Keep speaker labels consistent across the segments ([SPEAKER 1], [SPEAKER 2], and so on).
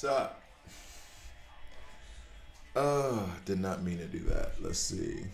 [SPEAKER 1] So, did not mean to do that. Let's see.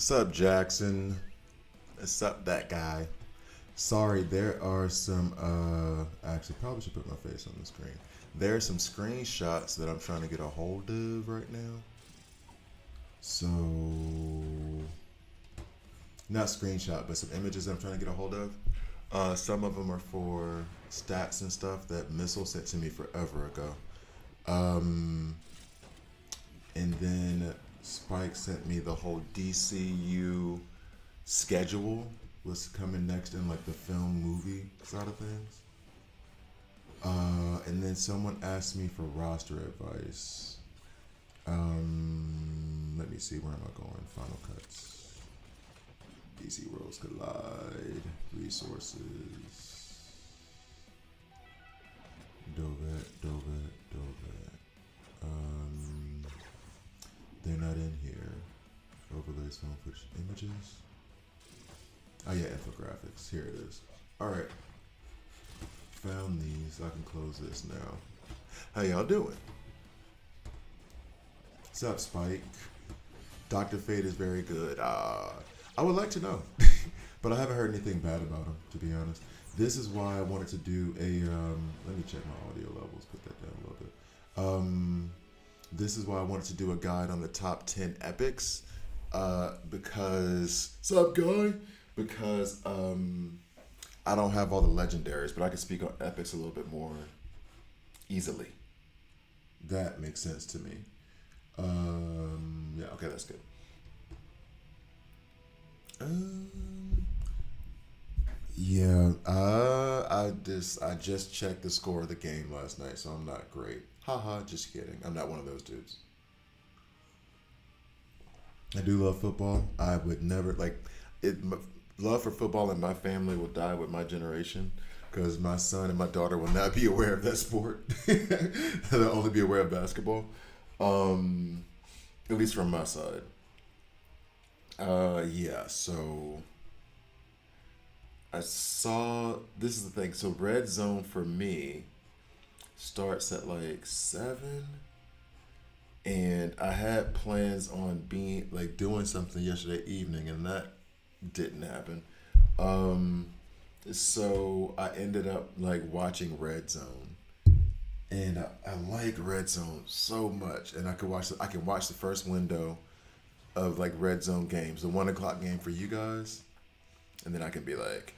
[SPEAKER 1] What's up, Jackson? What's up, that guy? Sorry, there are some. Actually, probably should put my face on the screen. There are some screenshots that I'm trying to get a hold of right now. So, not screenshot, but some images that I'm trying to get a hold of. Some of them are for stats and stuff that Missile sent to me forever ago. Um, and then Spike sent me the whole DCU schedule, what's coming next in like the film movie side of things. And then someone asked me for roster advice. Let me see, where am I going? Final cuts. DC Worlds Collide. Resources. Dovet. They're not in here. Overlays, film footage, images. Oh yeah, infographics. Here it is. Alright. Found these. I can close this now. How y'all doing? What's up, Spike? Dr. Fate is very good. I would like to know. But I haven't heard anything bad about him, to be honest. This is why I wanted to do a, let me check my audio levels, put that down a little bit. This is why I wanted to do a guide on the top 10 epics, because, what's up, guy? Because I don't have all the legendaries, but I can speak on epics a little bit more easily. That makes sense to me. Yeah, okay, that's good. Yeah, I just checked the score of the game last night, so I'm not great. Haha, just kidding. I'm not one of those dudes. I do love football. I would never it. Love for football in my family will die with my generation because my son and my daughter will not be aware of that sport. They'll only be aware of basketball, at least from my side. Yeah. So I saw, this is the thing. So red zone for me starts at like 7, and I had plans on being like doing something yesterday evening, and that didn't happen. So I ended up like watching Red Zone, and I like Red Zone so much, and I can watch the first window of like Red Zone games, the 1 o'clock game for you guys, and then I can be like,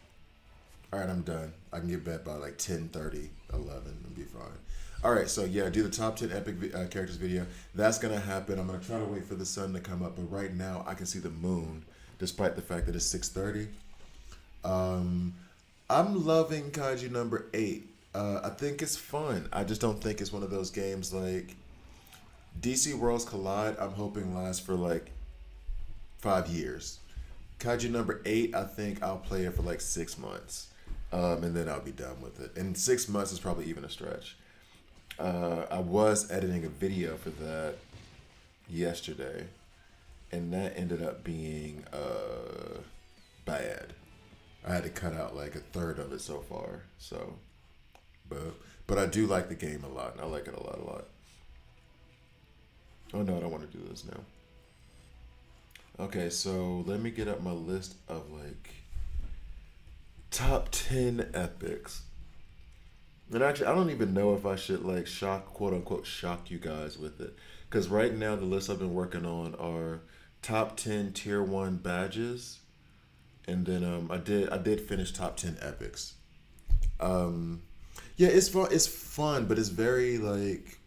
[SPEAKER 1] all right, I'm done. I can get bed by like 10:30, 11, and be fine. All right, so yeah, do the top 10 epic characters video. That's gonna happen. I'm gonna try to wait for the sun to come up, but right now I can see the moon, despite the fact that it's 6:30. I'm loving Kaiju number 8. I think it's fun. I just don't think it's one of those games like DC Worlds Collide. I'm hoping lasts for like 5 years. Kaiju number 8, I think I'll play it for like 6 months, and then I'll be done with it. And 6 months is probably even a stretch. I was editing a video for that yesterday, and that ended up being bad. I had to cut out like a third of it so far. So, but I do like the game a lot, and I like it a lot. Oh no, I don't want to do this now. Okay, so let me get up my list of like top 10 epics. And actually, I don't even know if I should like quote unquote shock you guys with it, because right now the list I've been working on are top 10 tier 1 badges, and then I did finish top 10 epics. Yeah, it's fun. It's fun, but it's very like,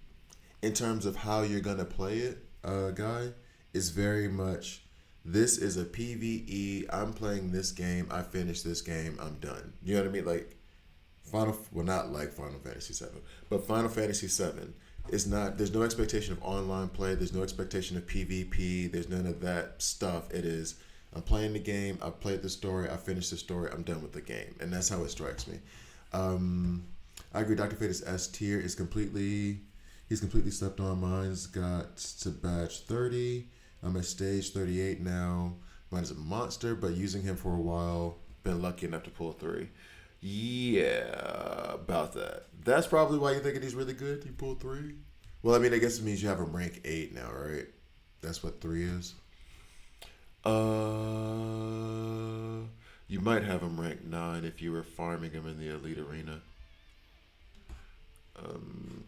[SPEAKER 1] in terms of how you're gonna play it, guy. It's very much, this is a PVE. I'm playing this game. I finish this game. I'm done. You know what I mean? Like not like Final Fantasy 7, but Final Fantasy 7 is not. There's no expectation of online play. There's no expectation of PvP. There's none of that stuff. It is, I'm playing the game. I played the story. I finished the story. I'm done with the game, and that's how it strikes me. I agree. Dr. Fate is S tier. He's completely slept on. Mine's got to badge 30. I'm at stage 38 now. Mine is a monster, but using him for a while, been lucky enough to pull 3. Yeah, about that. That's probably why you're thinking he's really good. You pulled 3. Well, I mean, I guess it means you have him rank 8 now, right? That's what 3 is. You might have him ranked 9 if you were farming him in the elite arena. Um,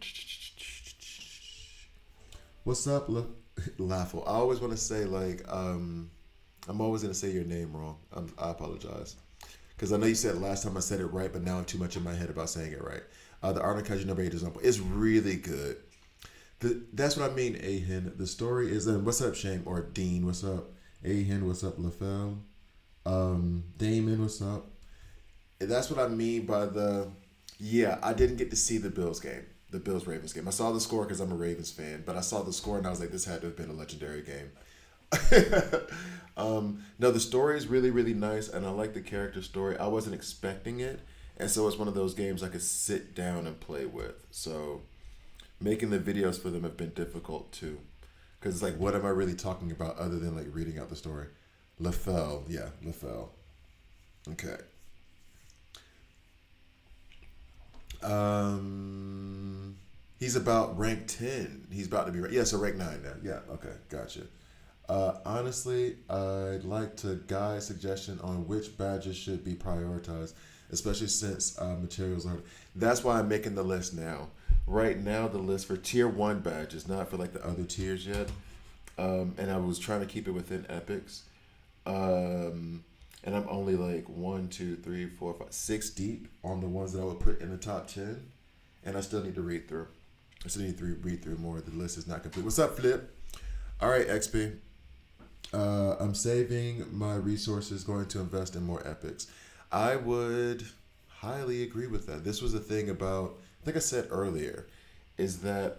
[SPEAKER 1] What's up, Laffle? I always want to say I'm always gonna say your name wrong. I apologize because I know you said last time I said it right, but now I'm too much in my head about saying it right. The Arnold Kaiju number 8 example is really good. That's what I mean, Ahin. The story is what's up, Shame or Dean? What's up, Ahin? What's up, LaFell? Damon, what's up? And that's what I mean by the. Yeah, I didn't get to see the Bills game, the Bills Ravens game. I saw the score because I'm a Ravens fan, but I saw the score and I was like, this had to have been a legendary game. No, the story is really, really nice, and I like the character story. I wasn't expecting it, and so it's one of those games I could sit down and play with. So making the videos for them have been difficult too, because it's like, what am I really talking about other than like reading out the story? LaFell, yeah, LaFell. Okay. He's about rank 10. He's about to be yeah, so rank 9 now. Yeah, okay, gotcha. Honestly, I'd like to guide suggestion on which badges should be prioritized, especially since materials are. That's why I'm making the list now. Right now, the list for tier 1 badges, not for like the other tiers yet. And I was trying to keep it within epics. And I'm only like 1, 2, 3, 4, 5, 6 deep on the ones that I would put in the top 10. And I still need to read through. I still need to read through more. The list is not complete. What's up, Flip? All right, XP. I'm saving my resources, going to invest in more epics. I would highly agree with that. This was the thing about, I think I said earlier, is that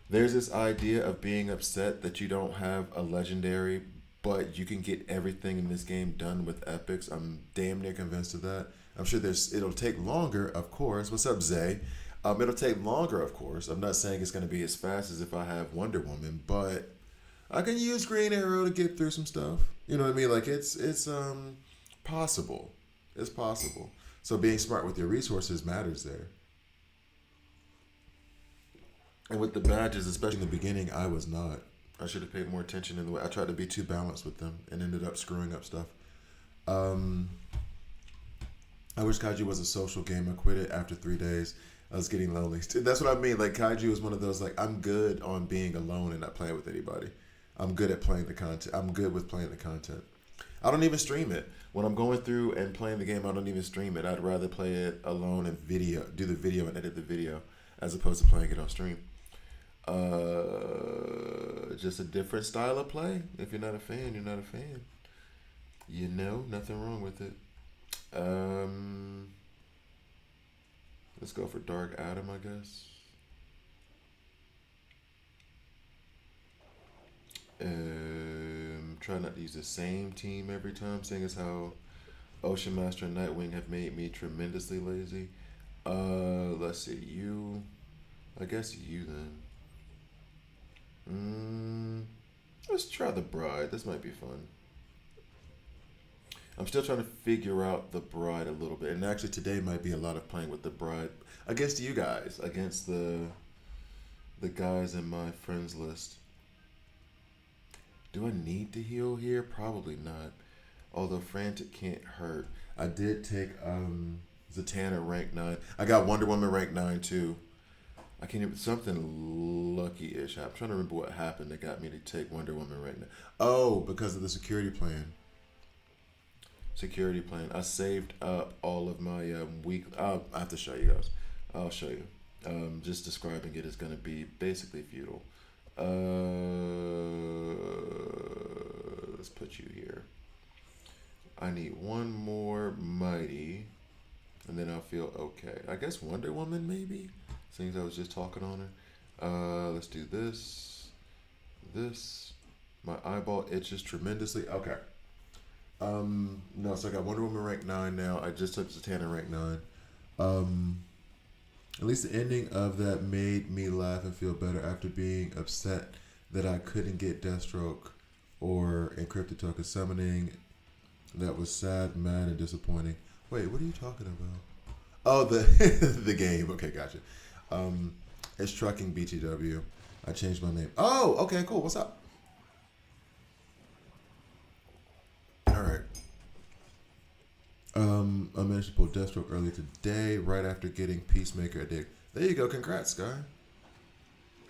[SPEAKER 1] there's this idea of being upset that you don't have a legendary, but you can get everything in this game done with epics. I'm damn near convinced of that. I'm sure it'll take longer, of course. What's up, Zay? It'll take longer, of course. I'm not saying it's going to be as fast as if I have Wonder Woman, but I can use Green Arrow to get through some stuff. You know what I mean? Like it's possible. It's possible. So being smart with your resources matters there. And with the badges, especially in the beginning, I was not. I should have paid more attention in the way I tried to be too balanced with them and ended up screwing up stuff. I wish Kaiju was a social game. I quit it after 3 days. I was getting lonely. That's what I mean. Like Kaiju is one of those, like, I'm good on being alone and not playing with anybody. I'm good at playing the content. I'm good with playing the content. I don't even stream it. When I'm going through and playing the game, I don't even stream it. I'd rather play it alone and do the video and edit the video as opposed to playing it on stream. Just a different style of play. If you're not a fan, you're not a fan. You know, nothing wrong with it. Let's go for Dark Adam, I guess. Try not to use the same team every time, seeing as how Ocean Master and Nightwing have made me tremendously lazy. Let's see, you. I guess you then. Let's try the Bride. This might be fun. I'm still trying to figure out the Bride a little bit, and actually today might be a lot of playing with the Bride against you guys, against the guys in my friends list. Do I need to heal here? Probably not. Although Frantic can't hurt. I did take Zatanna rank 9. I got Wonder Woman rank 9 too. I can't even, something lucky-ish. I'm trying to remember what happened that got me to take Wonder Woman rank 9. Oh, because of the security plan. Security plan. I saved up all of my I have to show you guys. I'll show you. Just describing it is going to be basically futile. Let's put you here. I need one more mighty, and then I'll feel okay. I guess Wonder Woman maybe, since I was just talking on her. Let's do this. This. My eyeball itches tremendously. Okay. No, so I got Wonder Woman rank 9 now. I just took Zatanna rank 9. At least the ending of that made me laugh and feel better after being upset that I couldn't get Deathstroke or Encrypted Token summoning. That was sad, mad, and disappointing. Wait, what are you talking about? Oh, the the game. Okay, gotcha. It's Trucking BTW. I changed my name. Oh, okay, cool. What's up? I managed to pull Deathstroke earlier today, right after getting Peacemaker a dig. There you go. Congrats, Sky.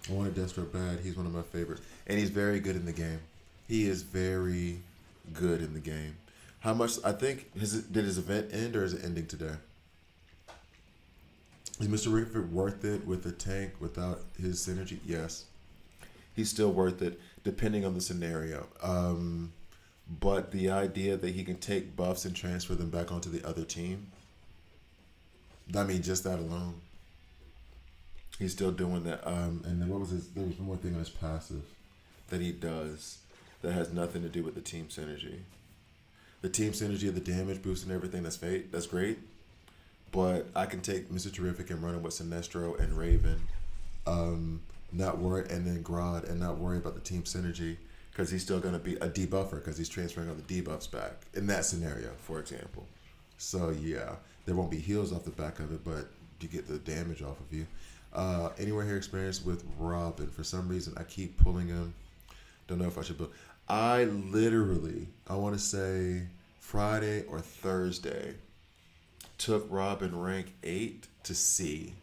[SPEAKER 1] I wanted Deathstroke bad. He's one of my favorites. And he's very good in the game. He is very good in the game. How much, I think, did his event end or is it ending today? Is Mr. Rickford worth it with a tank without his synergy? Yes. He's still worth it, depending on the scenario. But the idea that he can take buffs and transfer them back onto the other team, I mean, just that alone. He's still doing that. And then what was his? There was one more thing on his passive that he does that has nothing to do with the team synergy. The team synergy of the damage boost and everything, that's fate. That's great. But I can take Mr. Terrific and run him with Sinestro and Raven, not worry, and then Grodd, and not worry about the team synergy because he's still going to be a debuffer because he's transferring all the debuffs back in that scenario, for example. So yeah, there won't be heals off the back of it, but you get the damage off of you. Anywhere here experience with Robin. For some reason, I keep pulling him. Don't know if I should build. I want to say Friday or Thursday, took Robin rank 8 to C.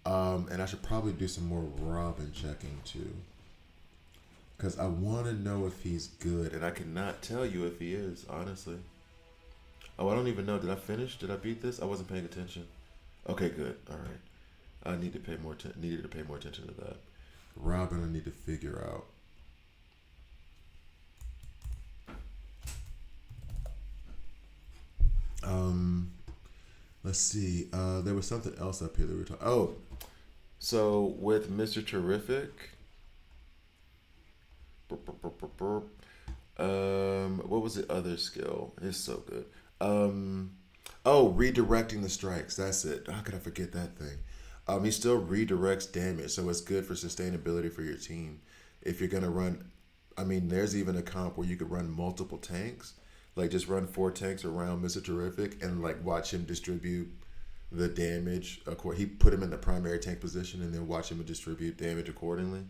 [SPEAKER 1] And I should probably do some more Robin checking too. Because I want to know if he's good. And I cannot tell you if he is, honestly. Oh, I don't even know. Did I finish? Did I beat this? I wasn't paying attention. Okay, good. All right. I need to pay more needed to pay more attention to that. Robin, I need to figure out. Let's see. There was something else up here that we were talking. Oh, so with Mr. Terrific. What was the other skill? It's so good. Redirecting the strikes. That's it. How could I forget that thing? He still redirects damage, so it's good for sustainability for your team. If you're gonna run, I mean, there's even a comp where you could run multiple tanks, like just run 4 tanks around Mr. Terrific and like watch him distribute the damage. He put him in the primary tank position and then watch him distribute damage accordingly,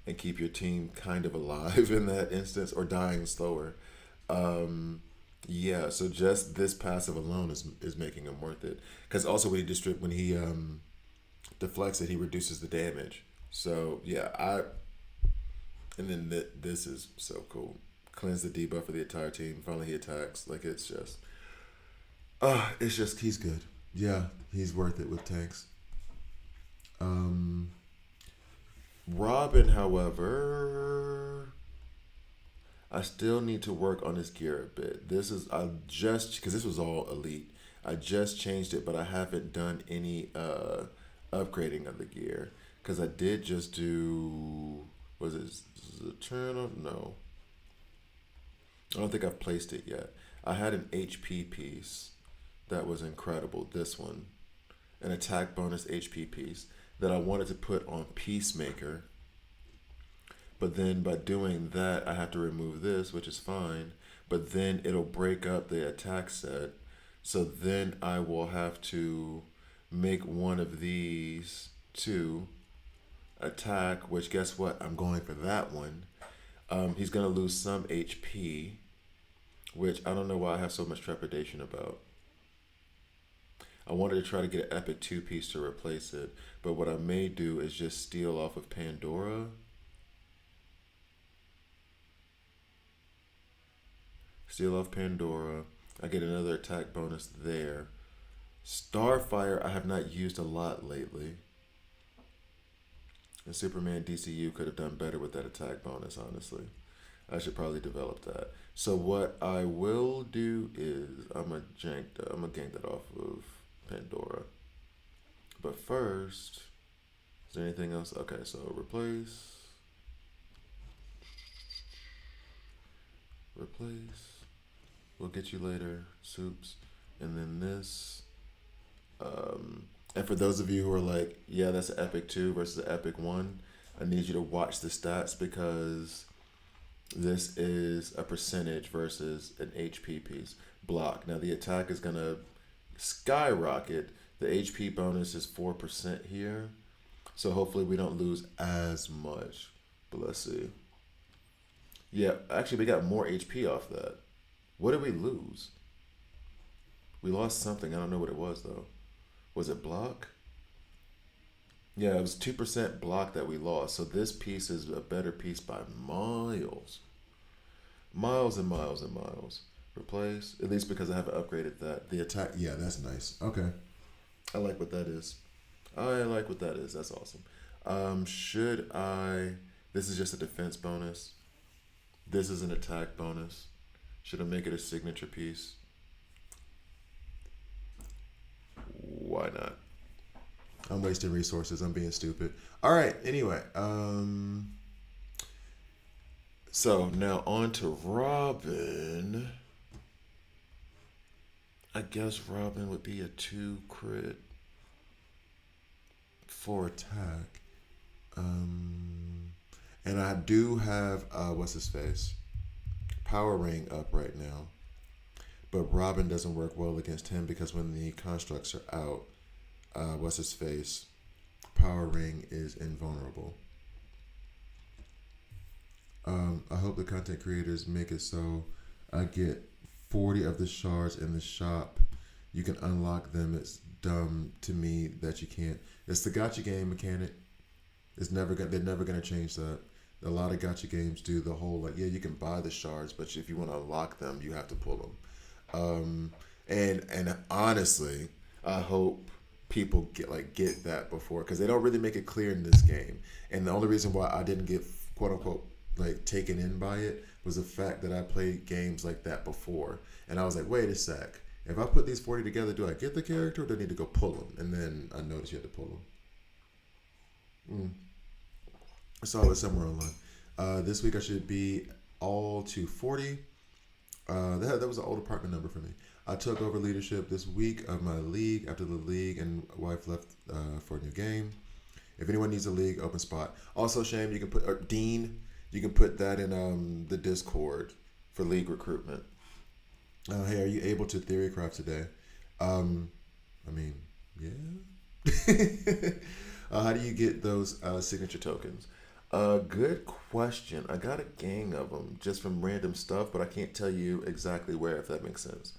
[SPEAKER 1] and keep your team kind of alive in that instance or dying slower. Yeah, so just this passive alone is making him worth it. Because also when he deflects it, he reduces the damage. So yeah, and then this is so cool. Cleanse the debuff for the entire team. Finally he attacks. Like it's just he's good. Yeah, he's worth it with tanks. Robin, however, I still need to work on his gear a bit. Because this was all elite. I just changed it, but I haven't done any upgrading of the gear. Because I did just do, was it Eternal? No. I don't think I've placed it yet. I had an HP piece that was incredible. This one. An attack bonus HP piece that I wanted to put on Peacemaker. But then by doing that, I have to remove this, which is fine. But then it'll break up the attack set. So then I will have to make one of these two attack, which guess what? I'm going for that one. He's going to lose some HP, which I don't know why I have so much trepidation about. I wanted to try to get an epic 2-piece to replace it, but what I may do is just steal off of Pandora. Steal off Pandora. I get another attack bonus there. Starfire I have not used a lot lately. And Superman DCU could have done better with that attack bonus, honestly. I should probably develop that. So what I will do is I'm gonna gank that off of Pandora. But first, is there anything else? Okay, so replace. We'll get you later, Soups. And then this. And for those of you who are like, yeah, that's an Epic 2 versus an Epic 1, I need you to watch the stats because this is a percentage versus an HP piece. Block. Now the attack is going to skyrocket. The HP bonus is 4% here. So hopefully we don't lose as much. But let's see. Yeah, actually we got more HP off that. What did we lose? We lost something. I don't know what it was though. Was it block? Yeah, it was 2% block that we lost. So this piece is a better piece by miles. Miles and miles and miles. Replace. At least because I haven't upgraded that. The attack. Yeah, that's nice. Okay. I like what that is. I like what that is. That's awesome. Should I. This is just a defense bonus. This is an attack bonus. Should I make it a signature piece? Why not? I'm wasting resources. I'm being stupid. All right. Anyway. So now on to Robin. I guess Robin would be a 2 crit for attack. And I do have what's his face? Power Ring up right now. But Robin doesn't work well against him because when the constructs are out, what's his face? Power Ring is invulnerable. I hope the content creators make it so I get 40 of the shards in the shop. You can unlock them. It's dumb to me that you can't. It's the gacha game mechanic. They're never gonna change that. A lot of gacha games do the whole like, yeah, you can buy the shards, but if you want to unlock them, you have to pull them. And honestly, I hope people get that before, because they don't really make it clear in this game. And the only reason why I didn't get quote unquote like taken in by it was the fact that I played games like that before, and I was like, wait a sec. If I put these 40 together, do I get the character or do I need to go pull them? And then I noticed you had to pull them. I saw it somewhere online. This week I should be all to 40. That was an old apartment number for me. I took over leadership this week of my league after the league and wife left for a new game. If anyone needs a league, open spot. Also, Shame, you can put Dean. You can put that in the Discord for league recruitment. Hey, are you able to theorycraft today? I mean, yeah. How do you get those signature tokens? Good question. I got a gang of them just from random stuff, but I can't tell you exactly where, if that makes sense.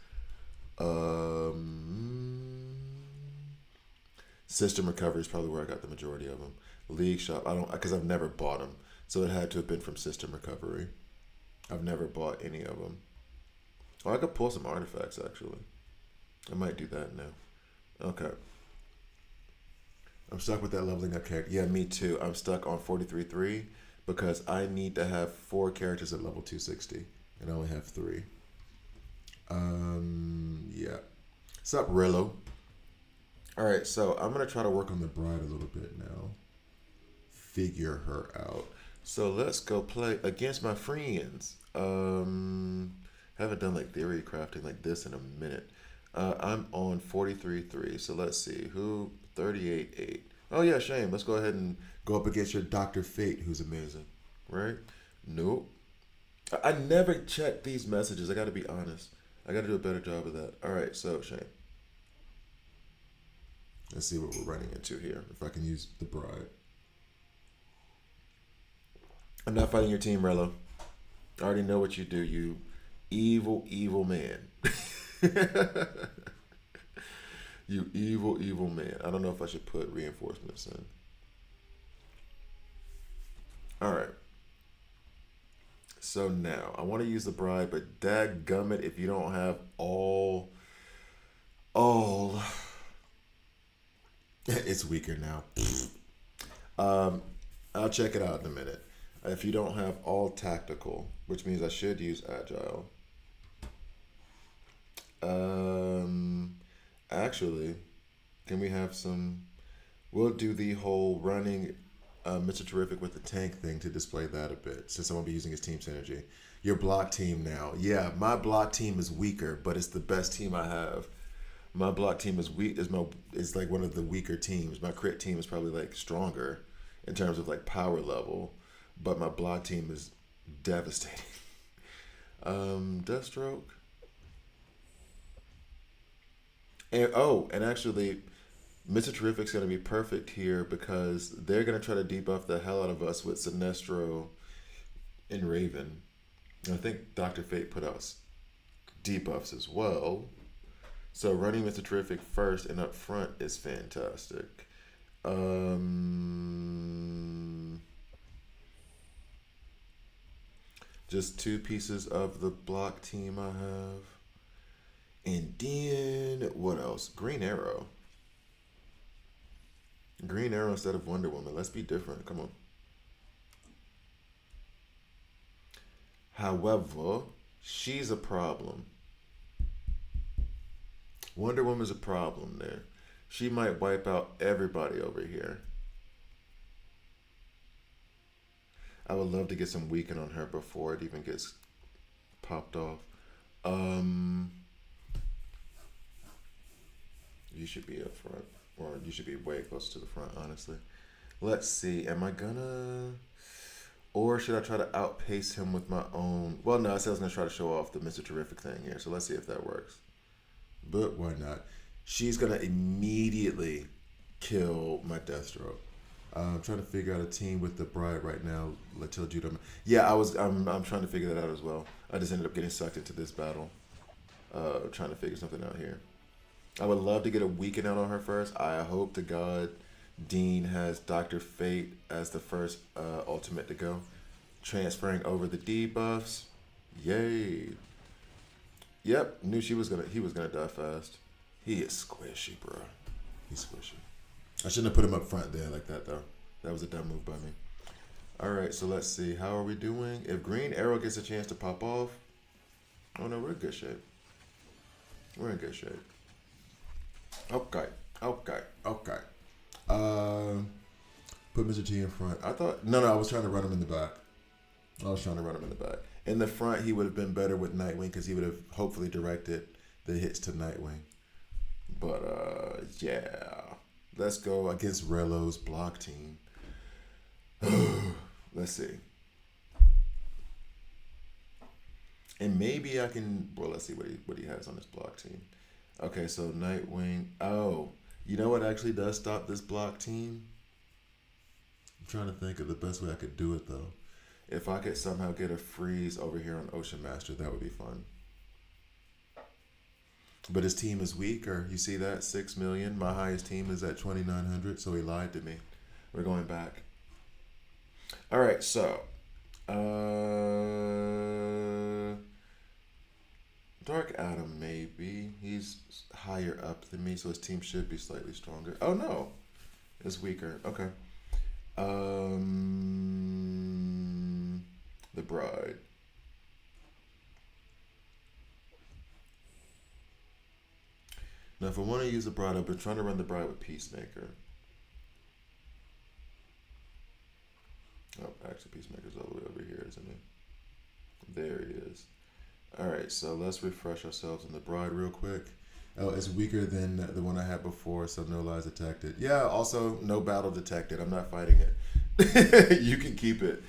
[SPEAKER 1] System Recovery is probably where I got the majority of them. League Shop, I don't, because I've never bought them, so it had to have been from System Recovery. I've never bought any of them. Oh, I could pull some artifacts actually. I might do that now. Okay. I'm stuck with that leveling up character. Yeah, me too. I'm stuck on 43.3 because I need to have 4 characters at level 260 and I only have 3. Yeah. What's up, Rillo? All right, so I'm gonna try to work on the bride a little bit now. Figure her out. So let's go play against my friends. Haven't done like theory crafting like this in a minute. I'm on 43.3. So let's see who 38.8. Oh yeah, Shame. Let's go ahead and go up against your Dr. Fate, who's amazing, right? Nope. I never check these messages. I got to be honest. I got to do a better job of that. All right, so Shame. Let's see what we're running into here. If I can use the bride. I'm not fighting your team, Rello. I already know what you do, you evil, evil man. You evil, evil man. I don't know if I should put reinforcements in. All right. So now, I want to use the bride, but dadgummit, if you don't have all, it's weaker now. I'll check it out in a minute. If you don't have all tactical, which means I should use agile. Actually, can we have some? We'll do the whole running Mr. Terrific with the tank thing to display that a bit, since I'm gonna be using his team synergy. Your block team now, yeah, my block team is weaker, but it's the best team I have. My block team is weak. Is like one of the weaker teams. My crit team is probably like stronger in terms of like power level, but my block team is devastating. Deathstroke. And actually, Mr. Terrific's going to be perfect here because they're going to try to debuff the hell out of us with Sinestro and Raven. And I think Dr. Fate put out debuffs as well. So running Mr. Terrific first and up front is fantastic. Um, just two pieces of the block team I have. And then what else? Green Arrow. Green Arrow instead of Wonder Woman. Let's be different. Come on. However, she's a problem. Wonder Woman's a problem there. She might wipe out everybody over here. I would love to get some weaken on her before it even gets popped off. Um, you should be up front, or you should be way close to the front, honestly. Let's see. Am I gonna, or should I try to outpace him with my own? Well, no, I said I was gonna try to show off the Mr. Terrific thing here. So let's see if that works. But why not? She's gonna immediately kill my Deathstroke. I'm trying to figure out a team with the Bride right now. Latil Judah. Yeah, I was. I'm trying to figure that out as well. I just ended up getting sucked into this battle. Trying to figure something out here. I would love to get a weekend out on her first. I hope to God Dean has Dr. Fate as the first ultimate to go. Transferring over the debuffs. Yay. Yep, knew he was gonna die fast. He is squishy, bro. He's squishy. I shouldn't have put him up front there like that though. That was a dumb move by me. Alright, so let's see. How are we doing? If Green Arrow gets a chance to pop off, oh no, we're in good shape. We're in good shape. Okay. Put Mr. T in front. I thought no, I was trying to run him in the back. In the front, he would have been better with Nightwing because he would have hopefully directed the hits to Nightwing. But yeah, let's go against Rello's block team. Let's see. And maybe I can. Well, let's see what he has on his block team. Okay, so Nightwing. Oh, you know what actually does stop this block team? I'm trying to think of the best way I could do it though. If I could somehow get a freeze over here on Ocean Master, that would be fun. But his team is weaker. You see that? 6 million. My highest team is at 2,900, so he lied to me. We're going back. All right, so. Dark Adam, maybe. He's higher up than me, so his team should be slightly stronger. Oh, no. It's weaker. Okay. The Bride. Now, if I want to use the Bride, I've been trying to run the Bride with Peacemaker. Oh, actually, Peacemaker's all the way over here, isn't he? There he is. All right, so let's refresh ourselves in the Bride real quick. Oh, it's weaker than the one I had before, so no lies detected. Yeah, also no battle detected. I'm not fighting it. You can keep it.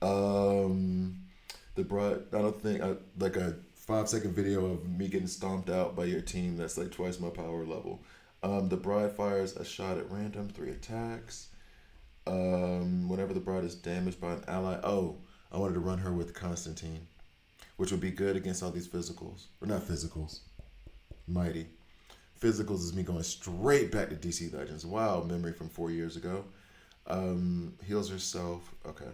[SPEAKER 1] The Bride, I don't think, like a 5-second video of me getting stomped out by your team that's like twice my power level. The Bride fires a shot at random, 3 attacks. Whenever the Bride is damaged by an ally. Oh, I wanted to run her with Constantine, which would be good against all these physicals. Or not physicals. Mighty. Physicals is me going straight back to DC Legends. Wow, memory from 4 years ago. Heals herself. Okay.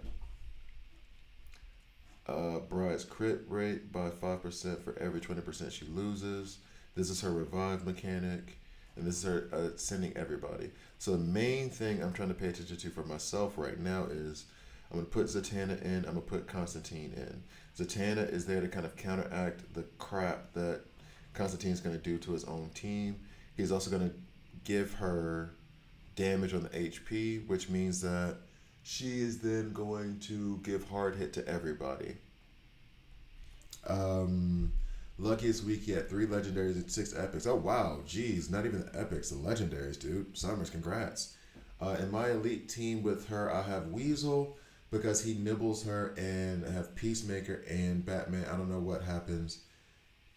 [SPEAKER 1] Bride's crit rate by 5% for every 20% she loses. This is her revive mechanic. And this is her sending everybody. So the main thing I'm trying to pay attention to for myself right now is I'm going to put Zatanna in. I'm going to put Constantine in. Zatanna is there to kind of counteract the crap that Constantine's going to do to his own team. He's also going to give her damage on the HP, which means that she is then going to give hard hit to everybody. Luckiest week, he had 3 legendaries and 6 epics. Oh, wow. Jeez, not even the epics, the legendaries, dude. Summers, congrats. In my elite team with her, I have Weasel because he nibbles her, and I have Peacemaker and Batman. I don't know what happens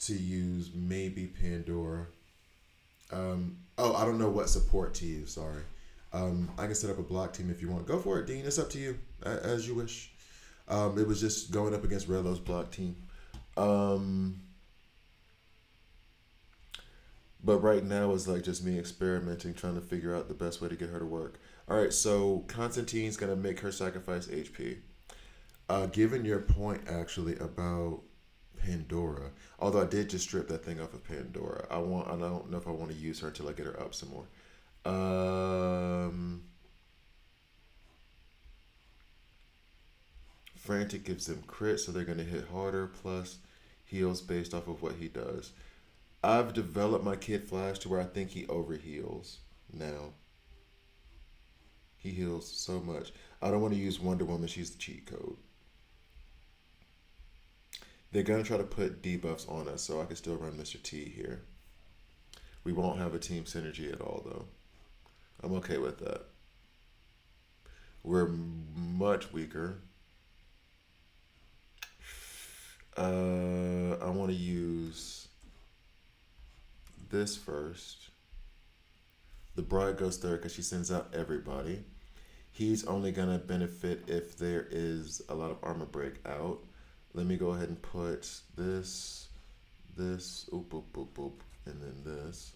[SPEAKER 1] to use maybe Pandora. I don't know what support to use, sorry. I can set up a block team if you want. Go for it, Dean. It's up to you, as you wish. It was just going up against Rello's block team. But right now it's like just me experimenting, trying to figure out the best way to get her to work. All right, so Constantine's gonna make her sacrifice HP. Given your point actually about Pandora, although I did just strip that thing off of Pandora, I don't know if I want to use her until I get her up some more. Um, Frantic gives them crit, so they're gonna hit harder. Plus, heals based off of what he does. I've developed my Kid Flash to where I think he overheals now. He heals so much. I don't want to use Wonder Woman. She's the cheat code. They're gonna try to put debuffs on us, so I can still run Mr. T here. We won't have a team synergy at all, though. I'm okay with that. We're much weaker. I want to use this first. The Bride goes third because she sends out everybody. He's only gonna benefit if there is a lot of armor break out. Let me go ahead and put this, oop, boop, boop, boop, and then this.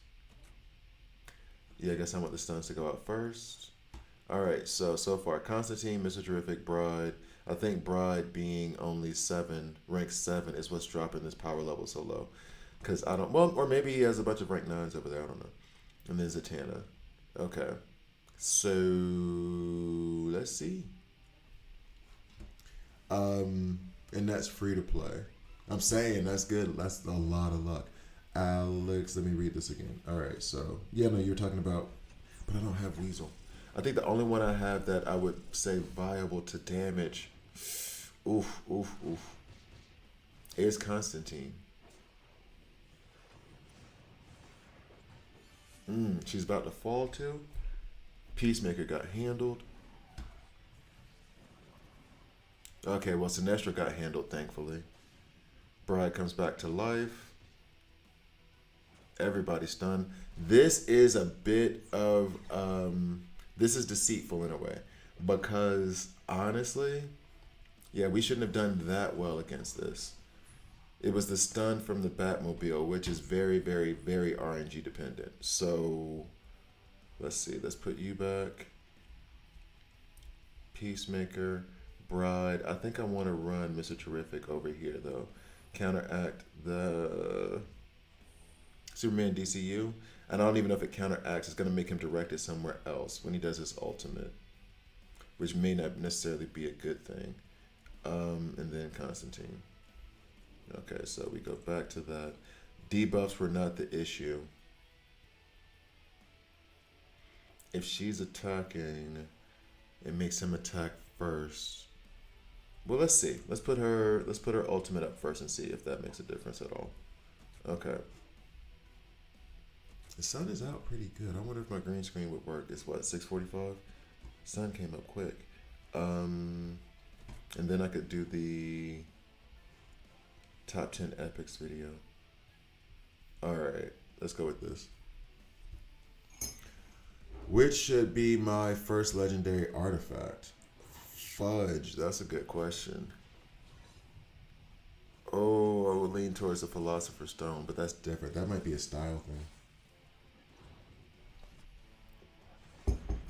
[SPEAKER 1] Yeah, I guess I want the stuns to go out first. All right, so far, Constantine, Mr. Terrific, Bride. I think Bride being only rank 7, is what's dropping this power level so low. Because I don't, well, or maybe he has a bunch of rank 9s over there, I don't know. And then Zatanna. Okay. So, let's see. And that's free to play. I'm saying that's good. That's a lot of luck. Alex, let me read this again. All right, so yeah, no, you're talking about, but I don't have Weasel. I think the only one I have that I would say viable to damage, oof, is Constantine. She's about to fall too. Peacemaker got handled. Okay, well, Sinestro got handled, thankfully. Bride comes back to life. Everybody's stunned. This is a bit of, this is deceitful in a way. Because, honestly, yeah, we shouldn't have done that well against this. It was the stun from the Batmobile, which is very, very, very RNG dependent. So, let's see. Let's put you back. Peacemaker. Bride. I think I want to run Mr. Terrific over here, though. Counteract the Superman DCU. And I don't even know if it counteracts. It's going to make him direct it somewhere else when he does his ultimate, which may not necessarily be a good thing. And then Constantine. Okay, so we go back to that. Debuffs were not the issue. If she's attacking, it makes him attack first. Well, let's see. Let's put her ultimate up first and see if that makes a difference at all. Okay. The sun is out pretty good. I wonder if my green screen would work. It's what, 6:45? Sun came up quick. And then I could do the top 10 epics video. All right, let's go with this. Which should be my first legendary artifact? Fudge, that's a good question. Oh, I would lean towards the Philosopher's Stone, but that's different. That might be a style thing.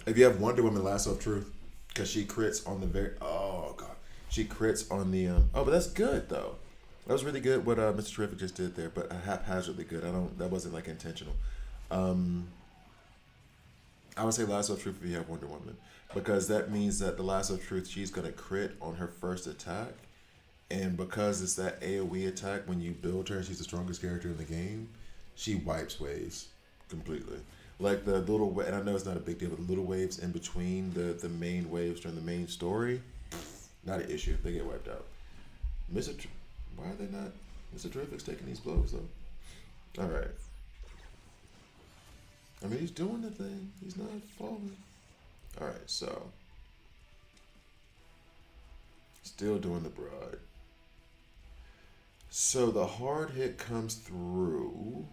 [SPEAKER 1] If you have Wonder Woman Lasso of Truth, because she crits on the oh god, she crits on the oh, but that's good though. That was really good what Mr. Terrific just did there, but haphazardly good. That wasn't like intentional. I would say Lasso of Truth if you have Wonder Woman, because that means that the Lasso of Truth, she's gonna crit on her first attack, and because it's that AOE attack when you build her, she's the strongest character in the game. She wipes waves completely. Like the little, and I know it's not a big deal, but the little waves in between the main waves during the main story, not an issue. They get wiped out. Why are they not? Mr. Terrific's taking these blows though. All right. I mean, he's doing the thing. He's not falling. All right, so still doing the Bride. So the hard hit comes through.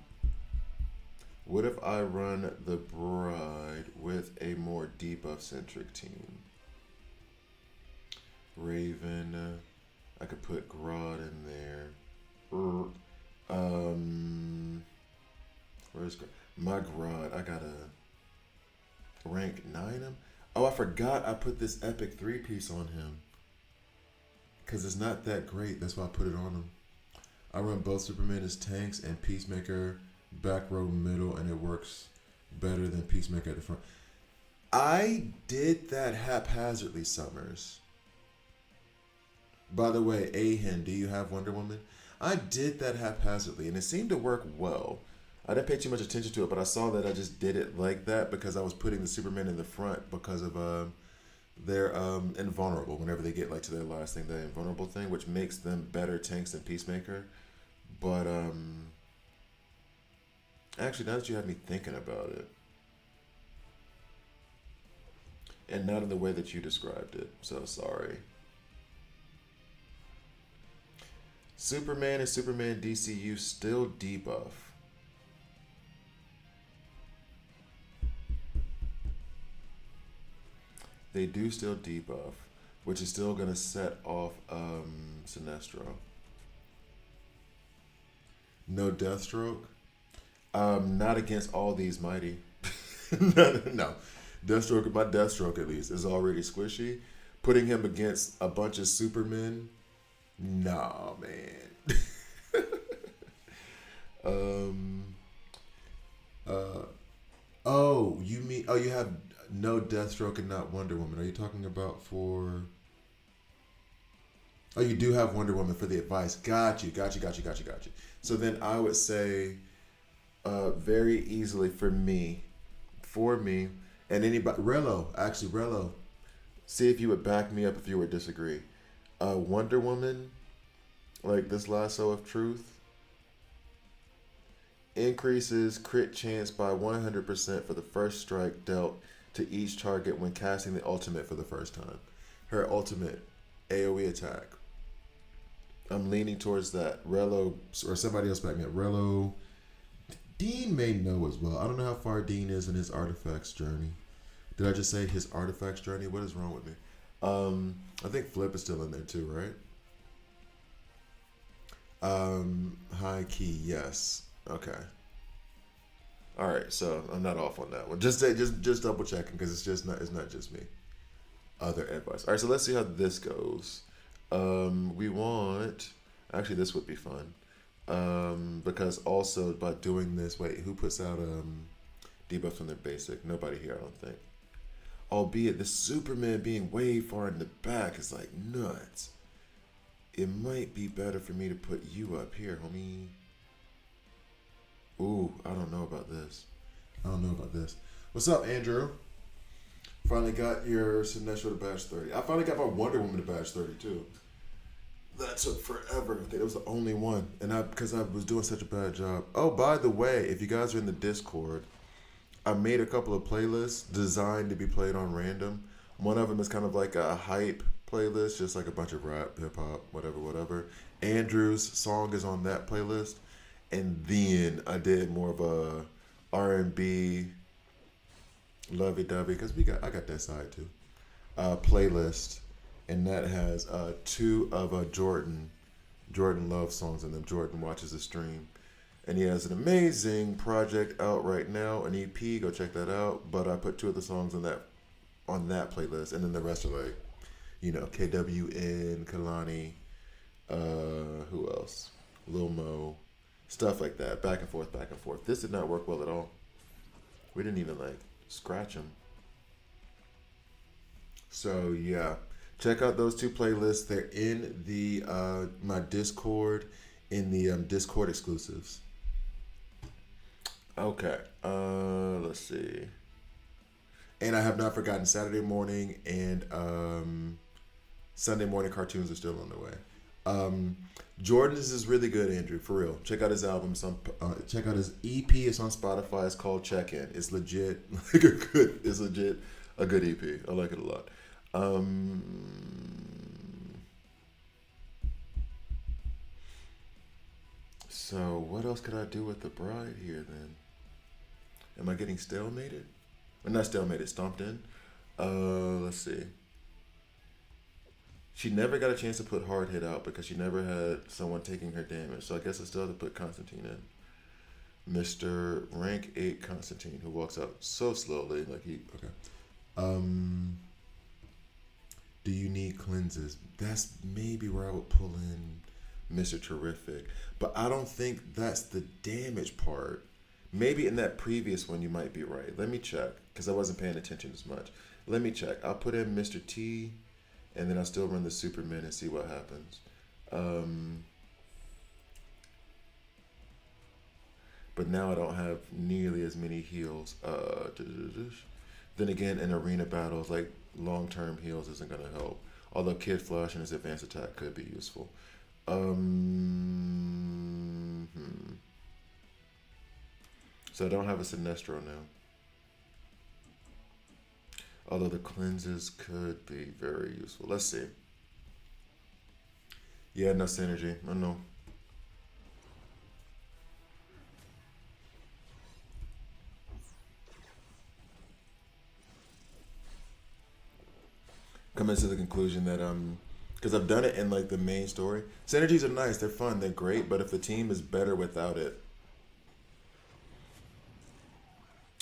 [SPEAKER 1] What if I run the Bride with a more debuff centric team? Raven. I could put Grodd in there. Where's my Grodd? I gotta rank 9 him. Oh, I forgot I put this epic 3-piece on him. Because it's not that great. That's why I put it on him. I run both Superman as tanks and Peacemaker back row middle, and it works better than Peacemaker at the front. I did that haphazardly, Summers. By the way, Ahen, do you have Wonder Woman? I did that haphazardly, and it seemed to work well. I didn't pay too much attention to it, but I saw that I just did it like that because I was putting the Superman in the front because of they're invulnerable whenever they get like to their last thing, the invulnerable thing, which makes them better tanks than Peacemaker. But actually, now that you have me thinking about it, and not in the way that you described it, so sorry. Superman and Superman DCU still debuff. They do still debuff, which is still gonna set off Sinestro. No Deathstroke. Not against all these mighty. No. Deathstroke, my Deathstroke at least, is already squishy. Putting him against a bunch of Supermen, nah, man. Oh, you mean, oh, you have no Deathstroke and not Wonder Woman. Are you talking about for, oh, you do have Wonder Woman for the advice. Got you. So then I would say, very easily for me, and anybody, Rello, see if you would back me up if you would disagree. Wonder Woman, like this lasso of truth, increases crit chance by 100% for the first strike dealt to each target when casting the ultimate for the first time. Her ultimate AoE attack. I'm leaning towards that. Rello, or somebody else back me up. Rello, Dean may know as well. I don't know how far Dean is in his artifacts journey. Did I just say his artifacts journey? What is wrong with me? I think Flip is still in there too, right? High key, yes. Okay. All right, so I'm not off on that one. Just double checking because it's not just me. Other advice. All right, so let's see how this goes. We want, actually this would be fun. Because also by doing this, wait, who puts out debuffs on their basic? Nobody here, I don't think. Albeit the Superman being way far in the back is like nuts. It might be better for me to put you up here, homie. Ooh, I don't know about this. What's up, Andrew? Finally got your Sinestro to badge 30. I finally got my Wonder Woman to badge 30 too. That took forever. I think it was the only one. And because I was doing such a bad job. Oh, by the way, if you guys are in the Discord, I made a couple of playlists designed to be played on random. One of them is kind of like a hype playlist, just like a bunch of rap, hip hop, whatever. Andrew's song is on that playlist. And then I did more of a R&B, lovey-dovey, because I got that side too. Playlist, and that has 2 of Jordan Love songs in them. Jordan watches the stream, and he has an amazing project out right now, an EP. Go check that out. But I put 2 of the songs on that playlist, and then the rest are like, KWN, Kalani, who else? Lil Mo. Stuff like that, back and forth. This did not work well at all. We didn't even scratch them. So yeah, check out those 2 playlists. They're in the my Discord, in the Discord exclusives. Okay, let's see. And I have not forgotten Saturday morning and Sunday morning cartoons are still on the way. Jordan's is really good, Andrew, for real. Check out his album. Check out his EP. It's on Spotify. It's called Check In. It's legit. It's legit a good EP. I like it a lot. So what else could I do with the bride here then? Am I getting stalemated? Or not stalemated, stomped in? Let's see. She never got a chance to put Hard Hit out because she never had someone taking her damage. So I guess I still have to put Constantine in. Mr. Rank 8 Constantine, who walks out so slowly, like he. Okay. Um, do you need cleanses? That's maybe where I would pull in Mr. Terrific. But I don't think that's the damage part. Maybe in that previous one you might be right. Let me check, because I wasn't paying attention as much. Let me check. I'll put in Mr. T, and then I'll still run the Superman and see what happens. Um, but now I don't have nearly as many heals. Then again, in arena battles, like long-term heals isn't going to help. Although Kid Flash and his advanced attack could be useful. So I don't have a Sinestro now. Although the cleanses could be very useful. Let's see. Yeah, no synergy. I know. Coming to the conclusion that because I've done it in like the main story. Synergies are nice, they're fun, they're great, but if the team is better without it,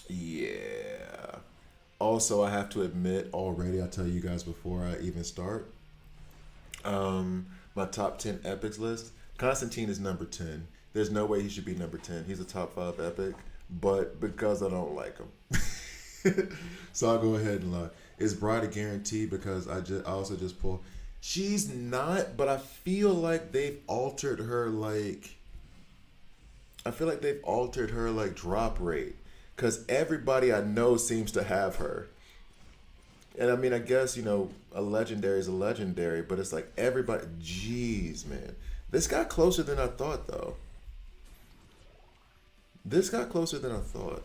[SPEAKER 1] yeah. Also, I have to admit already, I tell you guys before I even start, my top 10 epics list. Constantine is number 10. There's no way he should be number 10. He's a top 5 epic, but because I don't like him. So I'll go ahead and lie. Is Bride a guarantee? Because I also just pull. She's not, but I feel like they've altered her like. I feel like they've altered her like drop rate, because everybody I know seems to have her. And I mean, I guess a legendary is a legendary, but it's like everybody. Jeez, man, this got closer than I thought, though. This got closer than I thought.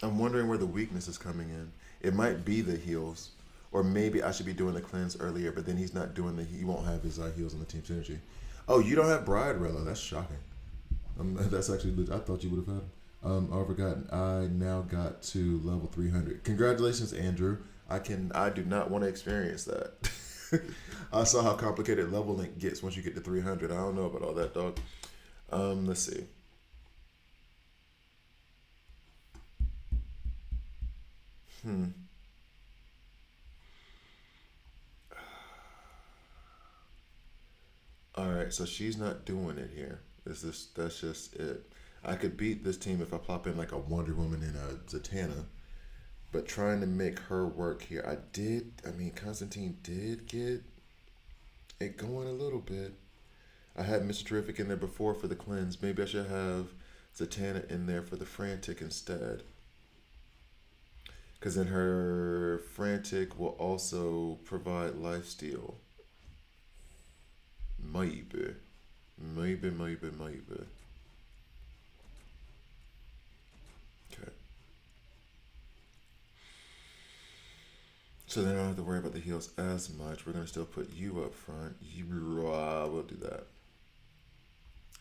[SPEAKER 1] I'm wondering where the weakness is coming in. It might be the heals, or maybe I should be doing the cleanse earlier. But then he's not doing he won't have his heals on the team synergy. Oh, you don't have Bride Rella. That's shocking. That's actually I thought you would have had. I forgot. I now got to level 300. Congratulations, Andrew. I do not want to experience that. I saw how complicated level link gets once you get to 300. I don't know about all that, dog. Let's see. Hmm. All right, so she's not doing it here. That's just it. I could beat this team if I plop in like a Wonder Woman and a Zatanna, but trying to make her work here, I did. I mean, Constantine did get it going a little bit. I had Mr. Terrific in there before for the cleanse. Maybe I should have Zatanna in there for the frantic instead. Because then her frantic will also provide lifesteal. Maybe. Maybe. Okay. So then I don't have to worry about the heals as much. We're going to still put you up front. We'll do that.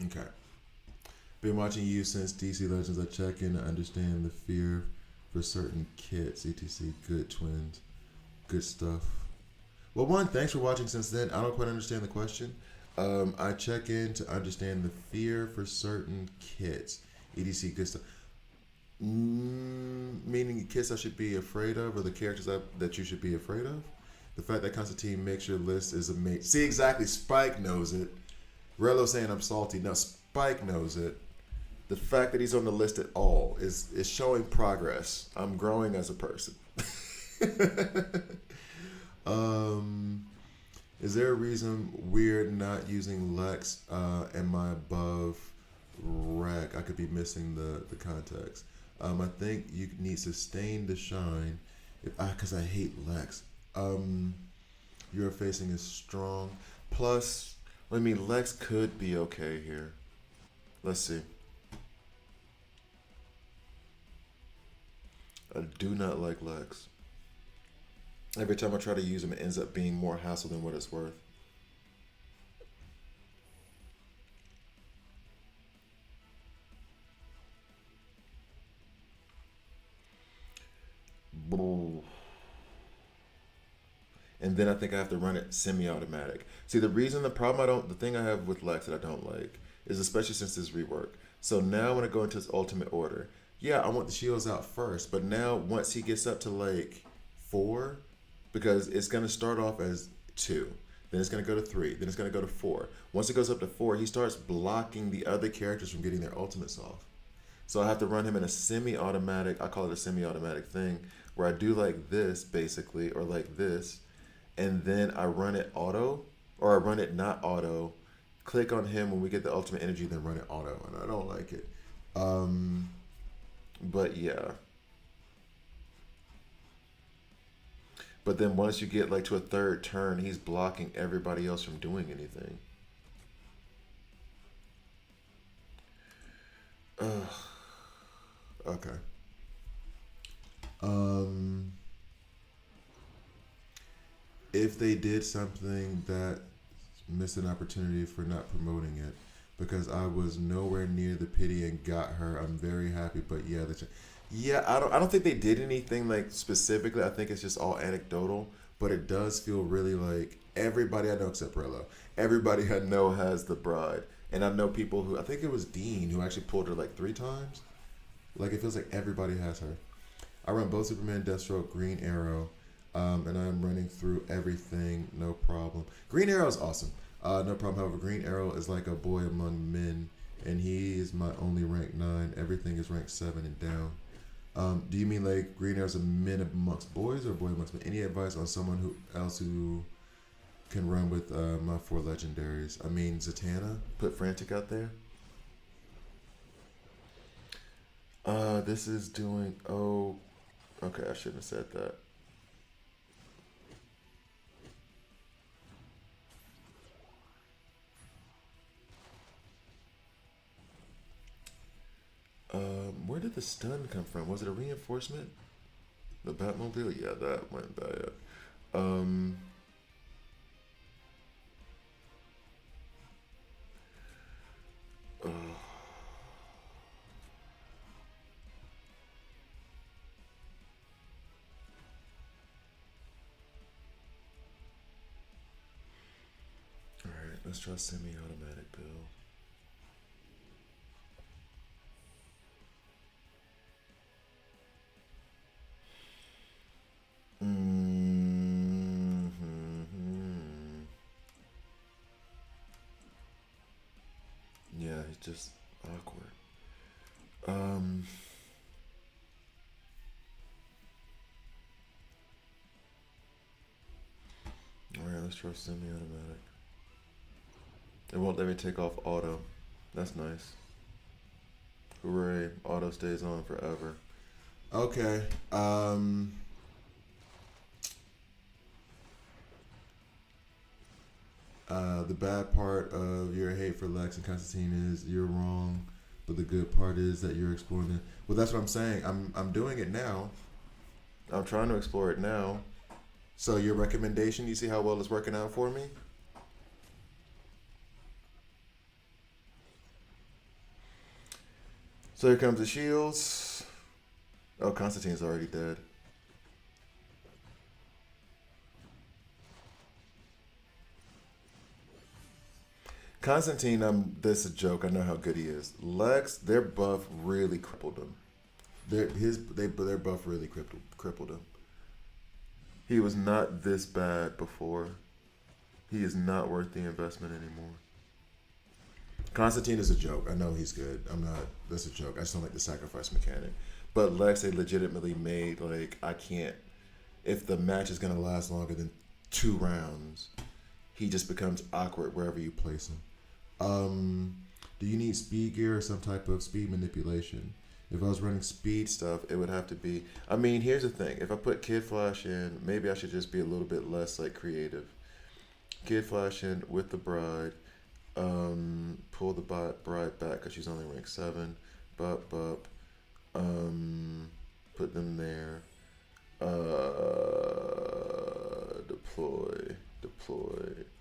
[SPEAKER 1] Okay. Been watching you since DC Legends. I check in to understand the fear for certain kits. ETC, good twins. Good stuff. Well, one, thanks for watching since then. I don't quite understand the question. I check in to understand the fear for certain kits. EDC, good stuff. Meaning kits I should be afraid of, or the characters that you should be afraid of? The fact that Constantine makes your list is amazing. See, exactly. Spike knows it. Rello saying I'm salty. No, Spike knows it. The fact that he's on the list at all is showing progress. I'm growing as a person. Is there a reason we're not using Lex? Am I above rec? I could be missing the context. I think you need sustain the shine. Because I hate Lex. You're facing is strong. Plus, Lex could be okay here. Let's see. I do not like Lex. Every time I try to use him, it ends up being more hassle than what it's worth. and then I think I have to run it semi-automatic. See, the thing I have with Lex that I don't like is especially since this rework. So now when I go into his ultimate order, yeah, I want the shields out first, but now once he gets up to like four, because it's gonna start off as two, then it's gonna go to three, then it's gonna go to four. Once it goes up to four, he starts blocking the other characters from getting their ultimates off. So I have to run him in a semi-automatic. I call it a semi-automatic thing, where I do like this basically, or like this, and then I run it auto, or I run it not auto. Click on him when we get the ultimate energy, then run it auto, and I don't like it. Um, but yeah. But then once you get like to a third turn, he's blocking everybody else from doing anything. Ugh. Okay. Um, if they did something that missed an opportunity for not promoting it, because I was nowhere near the pity and got her, I'm very happy. But yeah, yeah, I don't think they did anything like specifically. I think it's just all anecdotal, but it does feel really like everybody I know except Brillo, everybody I know has the bride, and I know people who I think it was Dean who actually pulled her like three times. Like it feels like everybody has her. I run both Superman, Deathstroke, Green Arrow, and I'm running through everything, no problem. Green Arrow is awesome, no problem. However, Green Arrow is like a boy among men, and he is my only rank 9. Everything is rank 7 and down. Do you mean like Green Arrow's a men amongst boys or boy amongst men? Any advice on someone who else who can run with my 4 legendaries? I mean, Zatanna, put Frantic out there. This is doing. Oh, okay. I shouldn't have said that. Where did the stun come from? Was it a reinforcement? The Batmobile? Yeah, that went bad. Um, uh, all right, let's try semi-automatic Bill. Mm-hmm. Yeah, he's just awkward. Um, all right, let's try semi-automatic. It won't let me take off auto. That's nice. Hooray! Auto stays on forever. Okay. The bad part of your hate for Lex and Constantine is you're wrong, but the good part is that you're exploring it. Well, that's what I'm saying. I'm doing it now. I'm trying to explore it now. So your recommendation, you see how well it's working out for me? So here comes the shields. Oh, Constantine's already dead. Constantine, this is a joke. I know how good he is. Lex, their buff really crippled him. Their buff really crippled him. He was not this bad before. He is not worth the investment anymore. Constantine is a joke. I know he's good. I'm not. That's a joke. I just don't like the sacrifice mechanic. But Lex, they legitimately made like I can't. If the match is gonna last longer than 2 rounds, he just becomes awkward wherever you place him. Um, do you need speed gear or some type of speed manipulation? If I was running speed stuff, it would have to be. I mean, here's the thing. If I put Kid Flash in, maybe I should just be a little bit less like creative. Kid Flash in with the bride. Pull the bride back because she's only rank 7. Bup. Put them there.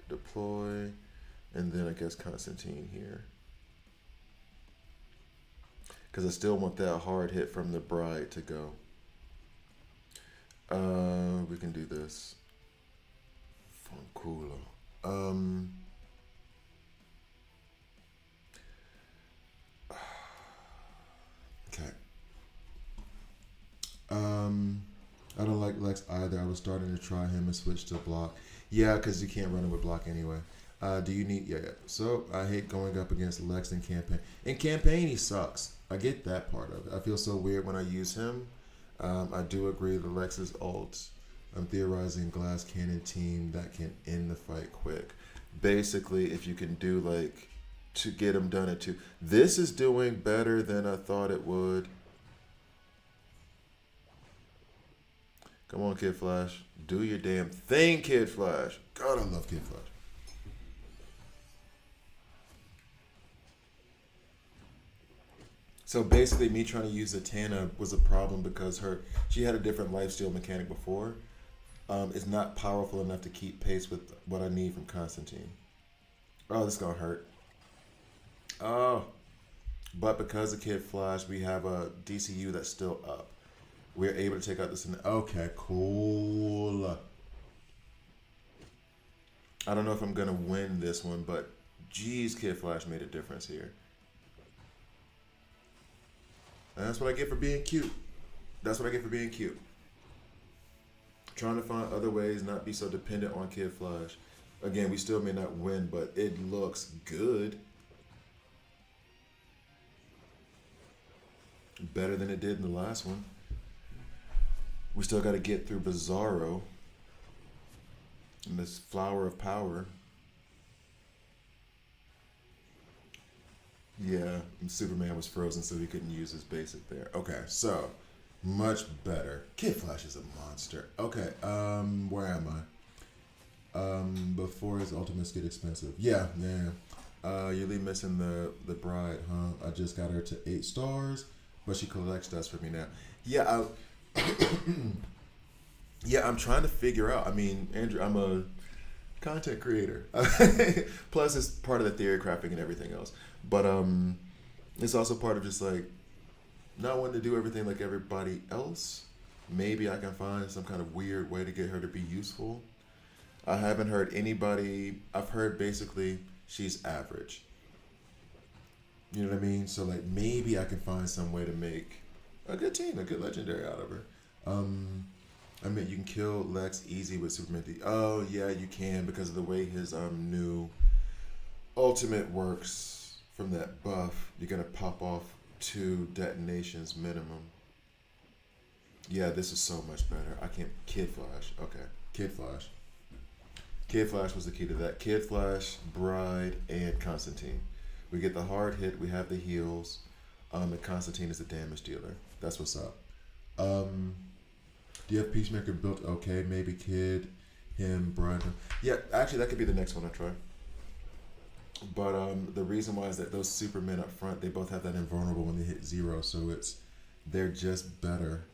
[SPEAKER 1] Deploy, and then I guess Constantine here. Because I still want that hard hit from the bride to go. We can do this. Cool. Um, okay. Um, I don't like Lex either. I was starting to try him and switch to block. Yeah, because you can't run him with block anyway. Do you need? Yeah, yeah. So I hate going up against Lex in campaign. In campaign, he sucks. I get that part of it. I feel so weird when I use him. I do agree the Lex's ult. I'm theorizing glass cannon team that can end the fight quick. Basically, if you can do like to get him done at two. This is doing better than I thought it would. Come on, Kid Flash. Do your damn thing, Kid Flash. God, I love Kid Flash. So basically, me trying to use Zatanna was a problem because she had a different lifesteal mechanic before. Is not powerful enough to keep pace with what I need from Constantine. Oh, this is gonna hurt. Oh, but because of Kid Flash, we have a DCU that's still up. We're able to take out this. Okay, cool. I don't know if I'm gonna win this one, but geez, Kid Flash made a difference here. And that's what I get for being cute. That's what I get for being cute. Trying to find other ways, not be so dependent on Kid Flash. Again, we still may not win, but it looks good. Better than it did in the last one. We still got to get through Bizarro and this Flower of Power. Yeah, Superman was frozen, so he couldn't use his basic there. Okay, so much better. Kid Flash is a monster. Okay, where am I? Before his ultimates get expensive. Yeah. You're really missing the bride, huh? I just got her to 8 stars, but she collects dust for me now. Yeah, yeah, I'm trying to figure out. I mean, Andrew, I'm a content creator. Plus, it's part of the theory crafting and everything else. But it's also part of just like not wanting to do everything like everybody else. Maybe I can find some kind of weird way to get her to be useful. I haven't heard anybody. I've heard basically she's average. You know what I mean? So like maybe I can find some way to make a good team, a good legendary out of her. I mean, you can kill Lex easy with Superman. Oh yeah, you can because of the way his new ultimate works from that buff. You're gonna pop off 2 detonations minimum. Yeah, this is so much better. I can't. Kid Flash. Okay, Kid Flash. Kid Flash was the key to that. Kid Flash, Bride, and Constantine. We get the hard hit. We have the heals. And Constantine is the damage dealer. That's what's up. Do you have Peacemaker built okay? Maybe Kid, him, Bride. Yeah, actually, that could be the next one I try. But the reason why is that those Supermen up front, they both have that invulnerable when they hit 0, so they're just better.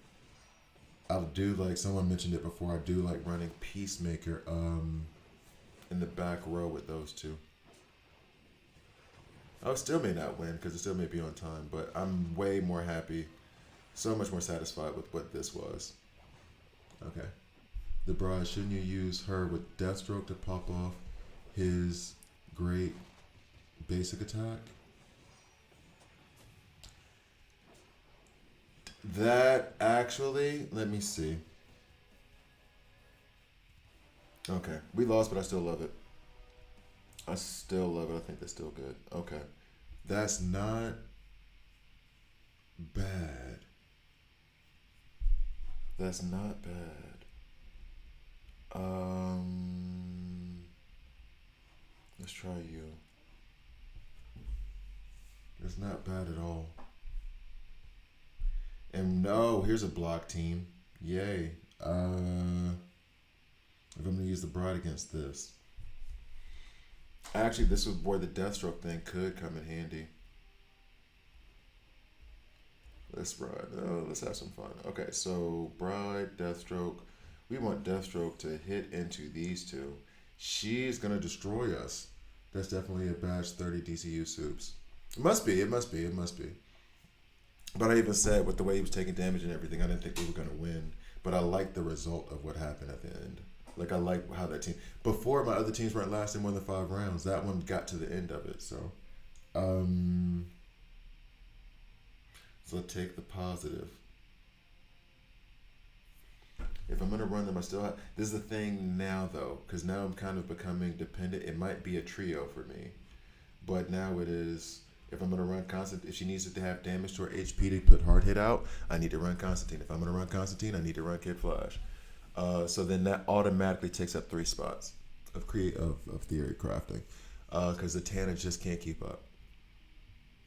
[SPEAKER 1] I'll do like someone mentioned it before. I do like running Peacemaker in the back row with those two. I still may not win because it still may be on time, but I'm way more happy, so much more satisfied with what this was. Okay. The Bride, shouldn't you use her with Deathstroke to pop off his great basic attack? That actually, let me see. Okay. We lost, but I still love it. I still love it. I think that's still good. Okay. That's not bad. That's not bad. Let's try you. It's not bad at all. And no, here's a block team. Yay. If I'm gonna use the Bride against this. Actually, this is where the Deathstroke thing could come in handy. Let's ride. Let's have some fun. Okay, so Bride, Deathstroke. We want Deathstroke to hit into these two. She's gonna destroy us. That's definitely a batch 30 DCU soups. It must be. It must be. It must be. But I even said with the way he was taking damage and everything, I didn't think we were gonna win. But I liked the result of what happened at the end. Like I like how that team. Before my other teams weren't lasting more than 5 rounds. That one got to the end of it. Um, so take the positive. If I'm gonna run them, I still have. This is the thing now though, because now I'm kind of becoming dependent. It might be a trio for me, but now it is. If I'm gonna run Constantine, if she needs to have damage to her HP to put hard hit out, I need to run Constantine. If I'm gonna run Constantine, I need to run Kid Flash. So then that automatically takes up 3 spots of theory crafting, because the Tana just can't keep up,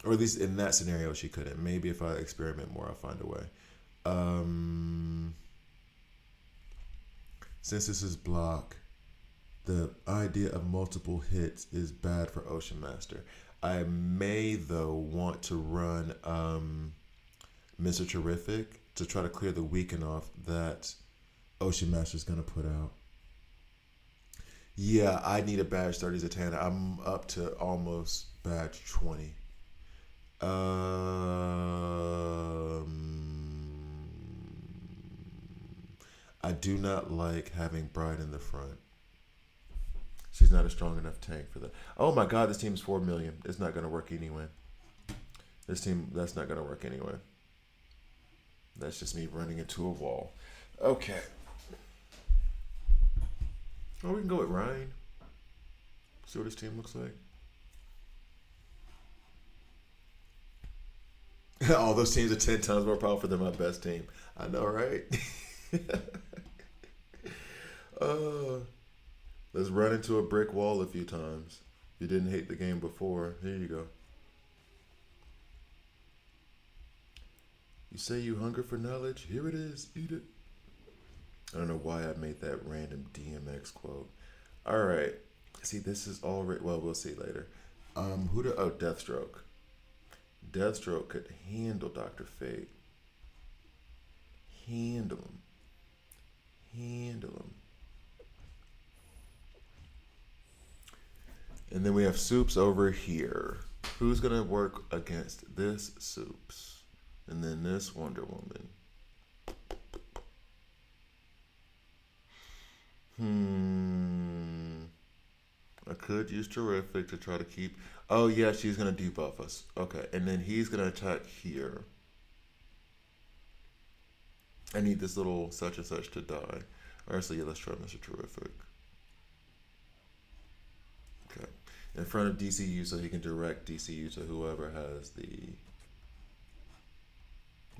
[SPEAKER 1] or at least in that scenario she couldn't. Maybe if I experiment more, I'll find a way. Um, since this is block, the idea of multiple hits is bad for Ocean Master. I may though want to run Mr. Terrific to try to clear the weaken off that Ocean Master's gonna put out. Yeah, I need a badge 30 Zatanna. I'm up to almost badge 20. I do not like having Bride in the front. She's not a strong enough tank for that. Oh my god, this team's 4 million. It's not gonna work anyway. That's not gonna work anyway. That's just me running into a wall. Okay. Oh, we can go with Ryan. See what his team looks like. All those teams are 10 times more powerful than my best team. I know, right? uh, let's run into a brick wall a few times. You didn't hate the game before. Here you go. You say you hunger for knowledge? Here it is. Eat it. I don't know why I made that random DMX quote. All right. See, this is already... Well, we'll see later. Deathstroke. Deathstroke could handle Dr. Fate. Handle him. And then we have Soups over here. Who's going to work against this Soups? And then this Wonder Woman. I could use Terrific to try to keep... Oh, yeah, she's going to debuff us. Okay, and then he's going to attack here. I need this little such and such to die. Alright, so yeah, let's try Mr. Terrific. Okay. In front of DCU so he can direct DCU to whoever has the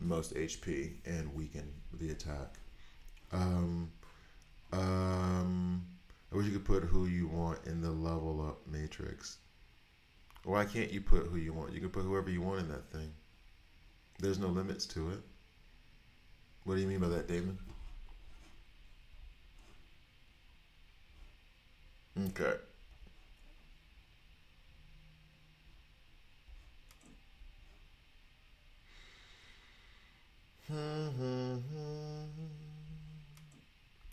[SPEAKER 1] most HP and weaken the attack. I wish you could put who you want in the level up matrix. Why can't you put who you want? You can put whoever you want in that thing. There's no limits to it. What do you mean by that, Damon? Okay.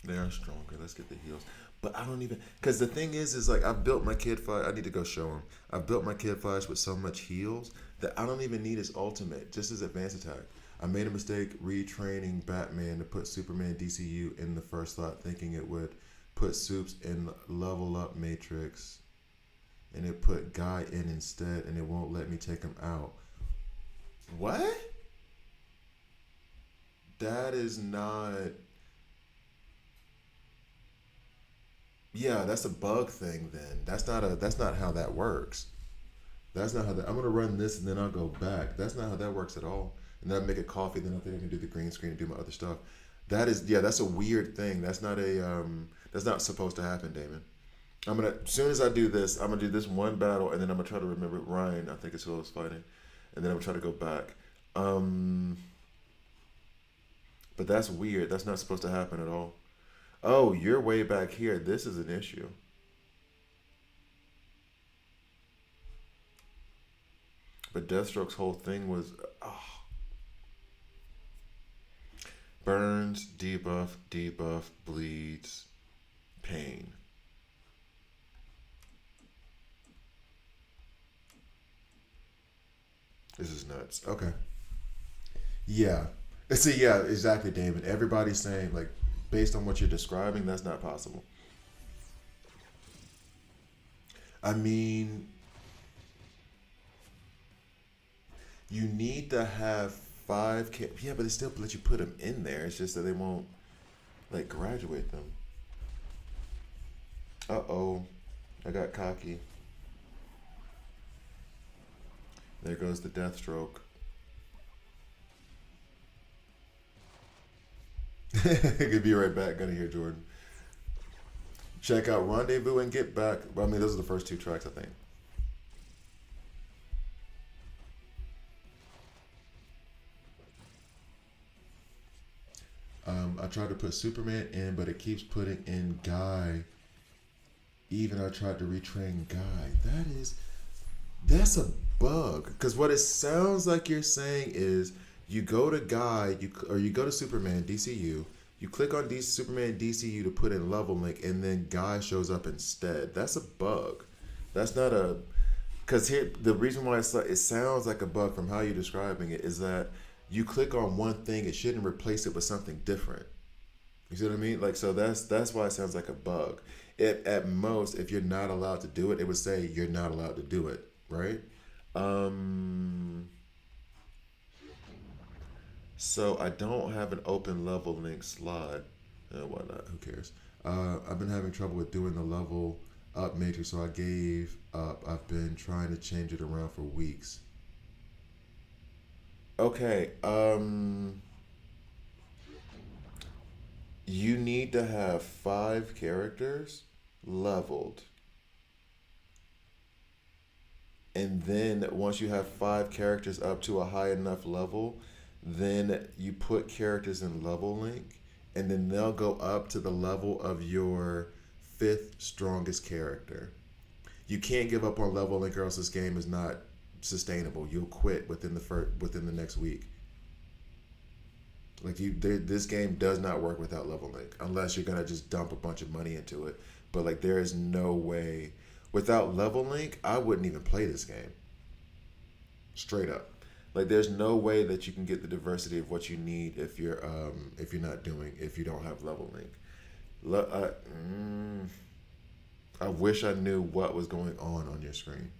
[SPEAKER 1] They are stronger. Let's get the heals. But I don't even... Because the thing is like, I've built my Kid Flash... I need to go show him. I've built my Kid Flash with so much heals that I don't even need his ultimate, just his advanced attack. I made a mistake retraining Batman to put Superman DCU in the first slot, thinking it would put Soups in level up matrix. And it put Guy in instead, and it won't let me take him out. What? That is not... Yeah, that's a bug thing then. That's not how that works. That's not how that... I'm going to run this and then I'll go back. That's not how that works at all. And then I make a coffee, then I think I can do the green screen and do my other stuff. That's a weird thing. That's not supposed to happen, Damon. As soon as I do this, I'm gonna do this one battle, and then I'm gonna try to remember Ryan. I think it's who I was fighting, and then I'm gonna try to go back. But that's weird. That's not supposed to happen at all. Oh, you're way back here. This is an issue. But Deathstroke's whole thing was burns, debuff, bleeds, pain. This is nuts. Okay. Yeah. See, yeah, exactly, Damon. Everybody's saying, like, Based on what you're describing, that's not possible. I mean, you need to have yeah, but they still let you put them in there. It's just that they won't like graduate them. Uh oh, I got cocky. There goes the Deathstroke. Could be right back. Gonna hear Jordan. Check out Rendezvous and Get Back. Well, I mean, those are the first two tracks, I think. I tried to put Superman in, but it keeps putting in Guy. Even I tried to retrain Guy. That's a bug. Because what it sounds like you're saying is you go to Guy, or you go to Superman DCU. You click on Superman DCU to put in level link, and then Guy shows up instead. That's a bug. That's not a because here the reason why it sounds like a bug from how you're describing it is that you click on one thing, it shouldn't replace it with something different. You see what I mean? Like so that's why it sounds like a bug. At most, if you're not allowed to do it, it would say you're not allowed to do it, right? Um, so I don't have an open level link slot. Why not? Who cares? I've been having trouble with doing the level up matrix, so I gave up. I've been trying to change it around for weeks. Okay. You need to have 5 characters leveled, and then once you have 5 characters up to a high enough level, then you put characters in level link, and then they'll go up to the level of your fifth strongest character. You can't give up on level link, or else this game is not sustainable. You'll quit within the next week. Like this game does not work without level link unless you're gonna just dump a bunch of money into it. But like there is no way without level link. I wouldn't even play this game straight up. Like there's no way that you can get the diversity of what you need if you're not doing if you don't have level link. Le- I, mm, I wish I knew what was going on your screen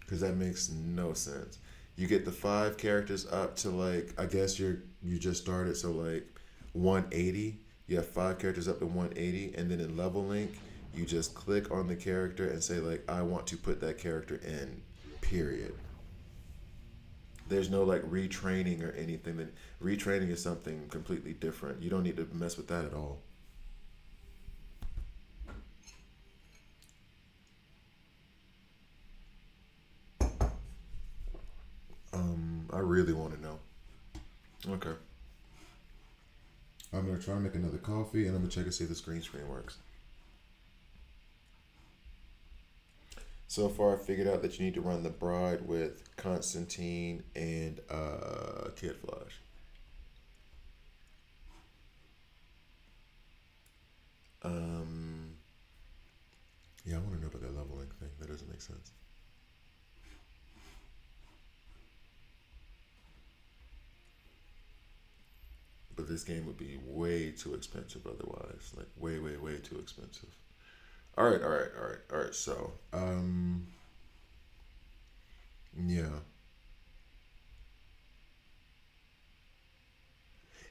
[SPEAKER 1] because that makes no sense. You get the 5 characters up to like I guess you just started so like 180. You have 5 characters up to 180, and then in level link, you just click on the character and say like I want to put that character in. Period. There's no like retraining or anything. That retraining is something completely different. You don't need to mess with that at all. I really want to know. Okay. I'm gonna try to make another coffee, and I'm gonna check and see if the screen works. So far, I figured out that you need to run the bride with Constantine and Kid Flash. Um, yeah, I want to know about that leveling thing. That doesn't make sense. But this game would be way too expensive otherwise. Like way, way, way too expensive. All right, all right, all right, all right. So, yeah.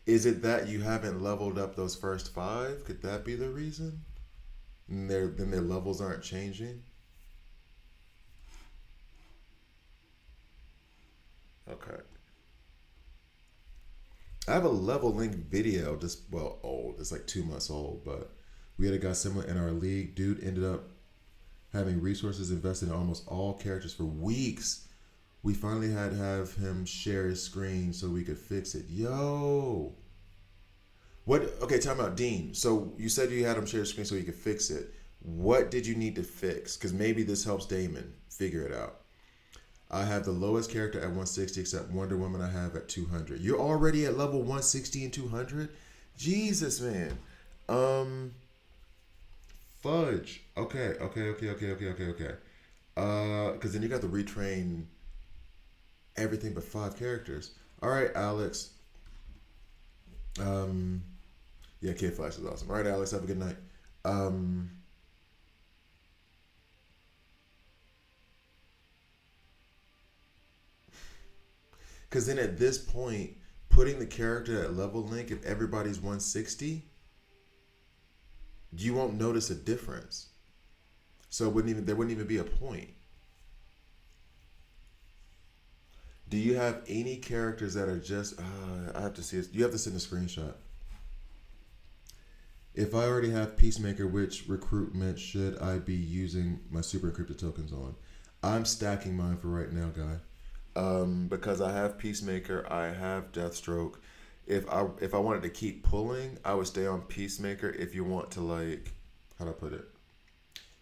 [SPEAKER 1] Is it that you haven't leveled up those first 5? Could that be the reason? And then their levels aren't changing. Okay. I have a level link video, just well old. It's like 2 months old, but we had a guy similar in our league. Dude ended up having resources invested in almost all characters for weeks. We finally had to have him share his screen so we could fix it. Yo, what? Okay, time out, Dean. So you said you had him share his screen so he could fix it. What did you need to fix? Because maybe this helps Damon figure it out. I have the lowest character at 160, except Wonder Woman I have at 200. You're already at level 160 and 200? Jesus, man. Um, Fudge. Okay, okay, okay, okay, okay, okay, okay. Because then you got to retrain everything but 5 characters. All right, Alex. Um, Yeah, Kid Flash is awesome. All right, Alex, have a good night. Um, because then at this point, putting the character at level link, if everybody's 160, you won't notice a difference. So it wouldn't even there wouldn't even be a point. Do you have any characters that are just? I have to see it. You have to send a screenshot. If I already have Peacemaker, which recruitment should I be using my super encrypted tokens on? I'm stacking mine for right now, guy. Because I have Peacemaker, I have Deathstroke. If I wanted to keep pulling, I would stay on Peacemaker. If you want to like, how do I put it?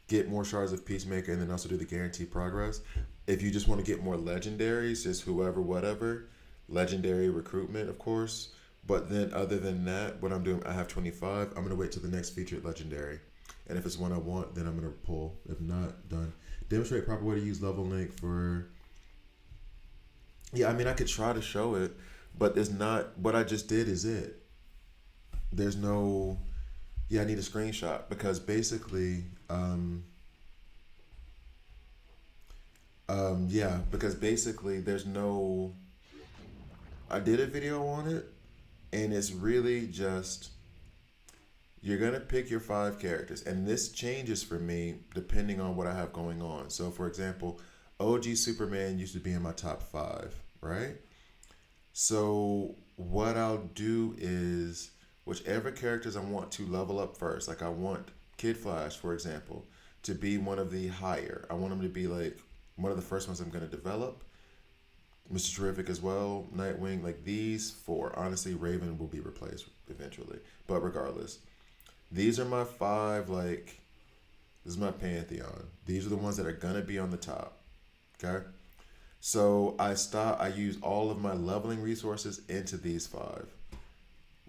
[SPEAKER 1] Get more shards of Peacemaker and then also do the guaranteed progress. If you just want to get more legendaries, just whoever, whatever, legendary recruitment, of course. But then other than that, what I'm doing, I have 25. I'm gonna wait till the next featured legendary, and if it's one I want, then I'm gonna pull. If not, done. Demonstrate proper way to use level link for. Yeah, I mean I could try to show it, but it's not. What I just did is it. There's no. Yeah, I need a screenshot because basically, yeah, because basically there's no. I did a video on it, and it's really just you're gonna pick your five characters, and this changes for me depending on what I have going on. So, for example, OG Superman used to be in my top five, right? So, what I'll do is whichever characters I want to level up first, like I want Kid Flash, for example, to be one of the higher. I want him to be like one of the first ones I'm gonna develop. Mr. Terrific as well, Nightwing, like these four. Honestly, Raven will be replaced eventually, but regardless, these are my five. Like this is my pantheon. These are the ones that are gonna be on the top. Okay, so I stop. I use all of my leveling resources into these five.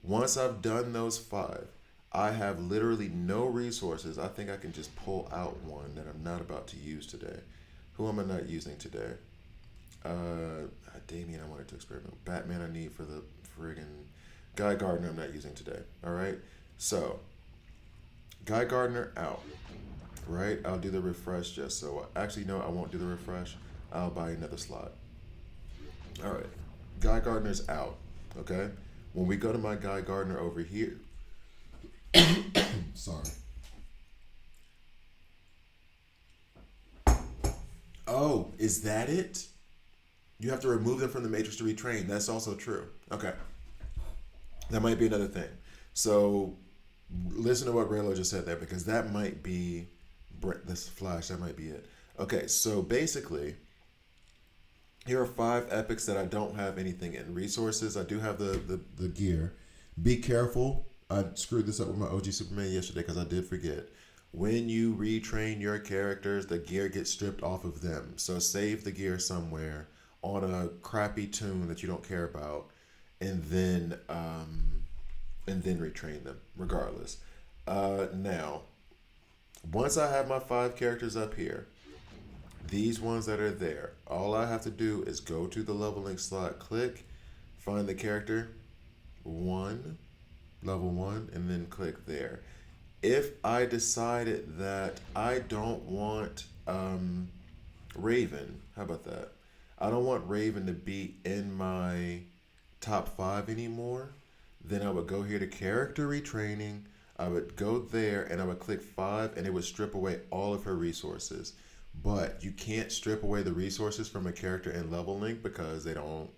[SPEAKER 1] Once I've done those five, I have literally no resources. I think I can just pull out one that I'm not about to use today. Who am I not using today? Damien, I wanted to experiment. Batman, I need for the friggin' Guy Gardner. I'm not using today. All right. So Guy Gardner out. Right. I'll do the refresh just so. Actually, no, I won't do the refresh. I'll buy another slot. All right. Guy Gardner's out. Okay. When we go to my Guy Gardner over here. Sorry. Oh, is that it? You have to remove them from the matrix to retrain. That's also true. Okay. That might be another thing. So listen to what Raylo just said there because that might be this flash. That might be it. Okay. So basically, here are five epics that I don't have anything in. Resources. I do have the gear. Be careful. I screwed this up with my OG Superman yesterday because I did forget. When you retrain your characters, the gear gets stripped off of them. So save the gear somewhere on a crappy tune that you don't care about, and then retrain them regardless. Now, once I have my five characters up here, these ones that are there, all I have to do is go to the leveling slot, click, find the character, one, level one, and then click there. If I decided that I don't want Raven, how about that? I don't want Raven to be in my top five anymore. Then I would go here to character retraining. I would go there and I would click five and it would strip away all of her resources. But you can't strip away the resources from a character in level link because they don't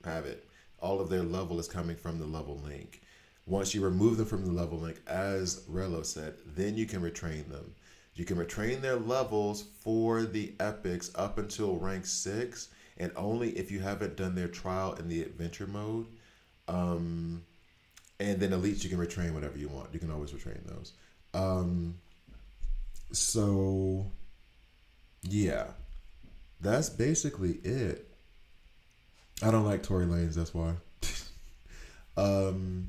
[SPEAKER 1] have it. All of their level is coming from the level link. Once you remove them from the level link, as Relo said, then you can retrain them. You can retrain their levels for the epics up until rank 6, and only if you haven't done their trial in the adventure mode. And then elites, you can retrain whatever you want. You can always retrain those. So, yeah, that's basically it. I don't like Tory Lanez, that's why. um,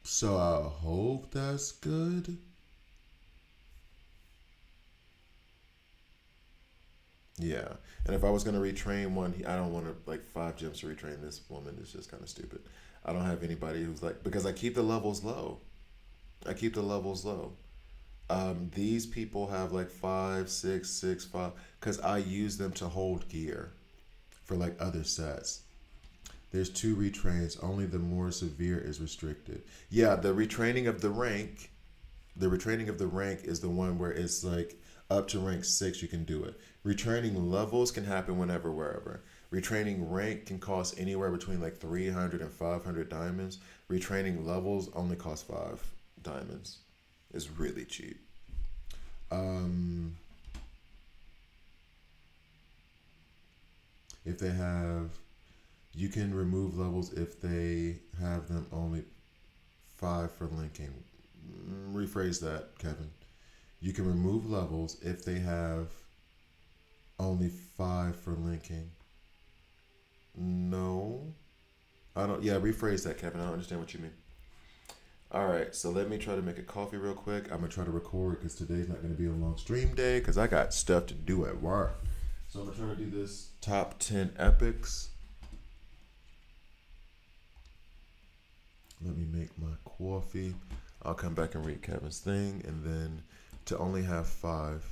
[SPEAKER 1] so I hope that's good. Yeah, and if I was gonna retrain one, I don't want to like 5 gems to retrain this woman. It's just kind of stupid. I don't have anybody who's like, because I keep the levels low. I keep the levels low. These people have like five, six, six, five, because I use them to hold gear for like other sets. There's two retrains. Only the more severe is restricted. Yeah, the retraining of the rank is the one where it's like up to rank 6 you can do it. Retraining levels can happen whenever, wherever. Retraining rank can cost anywhere between like 300 and 500 diamonds. Retraining levels only cost 5 diamonds. It's really cheap. Um, if they have, you can remove levels if they have them only 5 for linking. Rephrase that, Kevin. You can remove levels if they have only 5 for linking. No. I don't. Yeah, rephrase that, Kevin. I don't understand what you mean. All right, so let me try to make a coffee real quick. I'm gonna try to record because today's not gonna be a long stream day because I got stuff to do at work. So I'm gonna try to do this top 10 epics. Let me make my coffee. I'll come back and read Kevin's thing, and then to only have 5.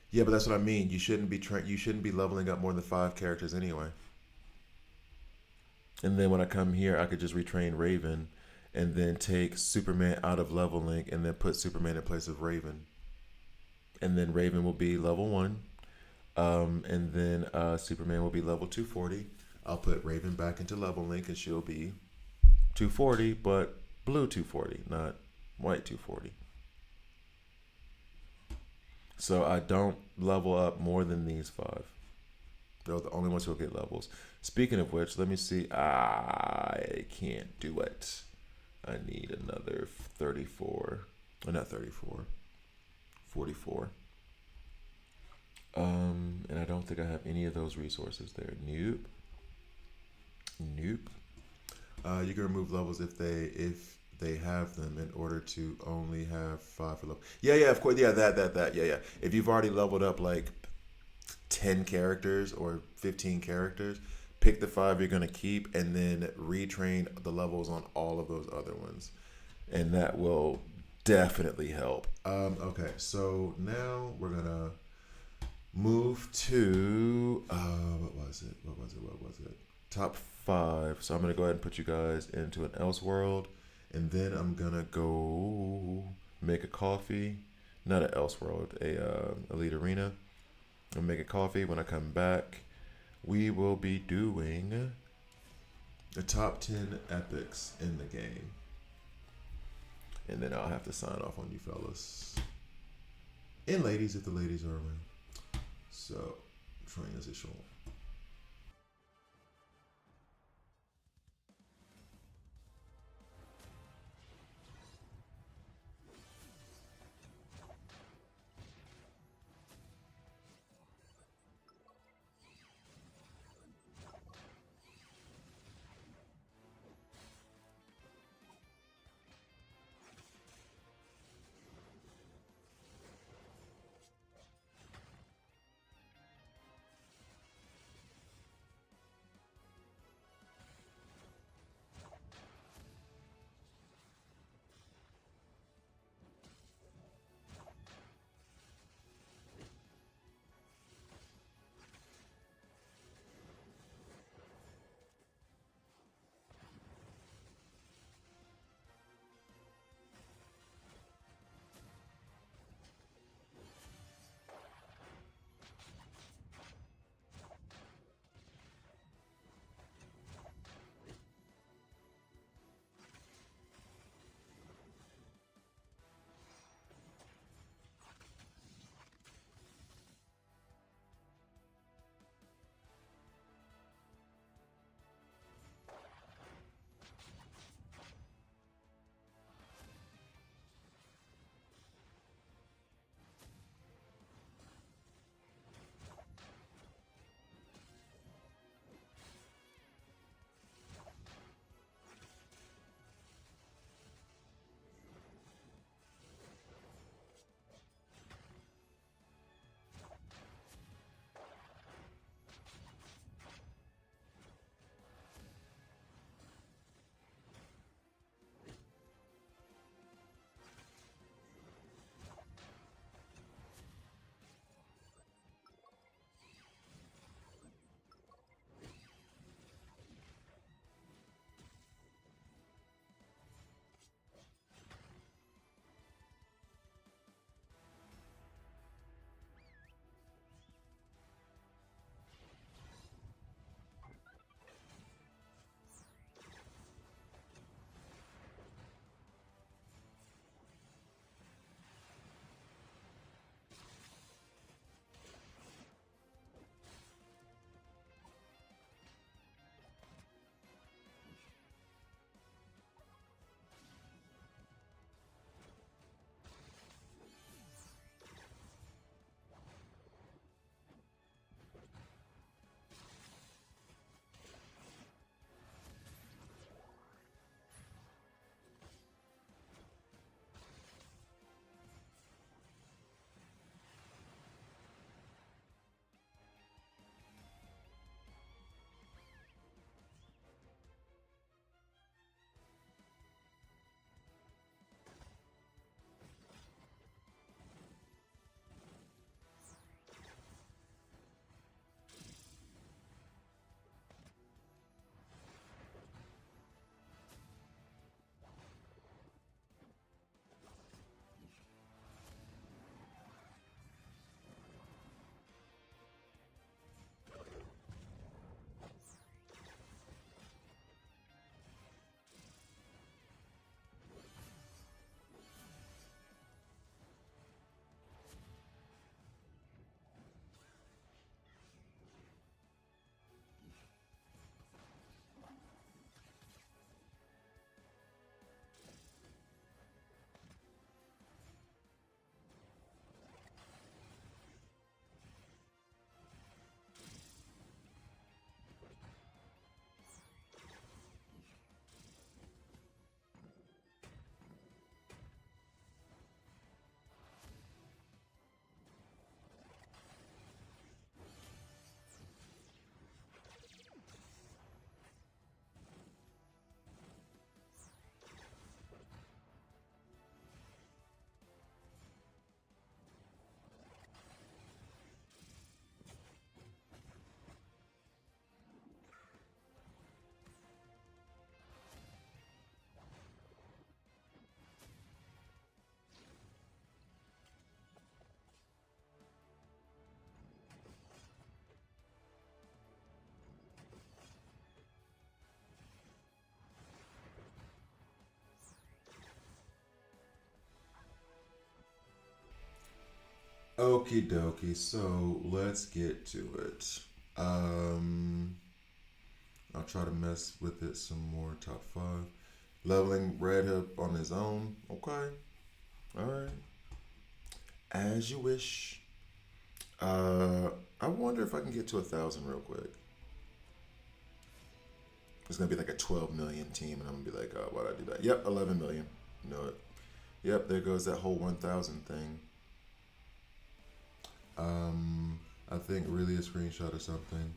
[SPEAKER 1] Yeah, but that's what I mean. You shouldn't be You shouldn't be leveling up more than 5 characters anyway. And then when I come here, I could just retrain Raven, and then take Superman out of level link, and then put Superman in place of Raven. And then Raven will be level 1, and then Superman will be level 240. I'll put Raven back into level link, and she'll be 240, but blue 240, not white 240. So I don't level up more than these 5. They're the only ones who'll get levels. Speaking of which, let me see. I can't do it. I need another 34. Not 34. 44. And I don't think I have any of those resources there. Nope. Nope. You can remove levels if they have them in order to only have 5 for level. Yeah, of course. Yeah, that. Yeah. If you've already leveled up like 10 characters or 15 characters, pick the 5 you're gonna keep and then retrain the levels on all of those other ones, and that will definitely help. Okay, so now we're gonna move to what was it? Top 5. So I'm gonna go ahead and put you guys into an Elseworld, and then I'm gonna go make a coffee. Not an Elseworld, a Elite Arena. I'll make a coffee. When I come back, we will be doing the top 10 epics in the game. And then I'll have to sign off on you fellas. And ladies, if the ladies are around. So, transition. Okie dokie. So let's get to it. Um, I'll try to mess with it some more. Top five. Leveling Red Hood on his own. Okay. All right. As you wish. Uh, I wonder if I can get to 1,000 real quick. It's gonna be like a 12 million team, and I'm gonna be like, oh, why'd I do that? Yep, 11 million. You know it. Yep, there goes that whole 1,000 thing. I think really a screenshot or something.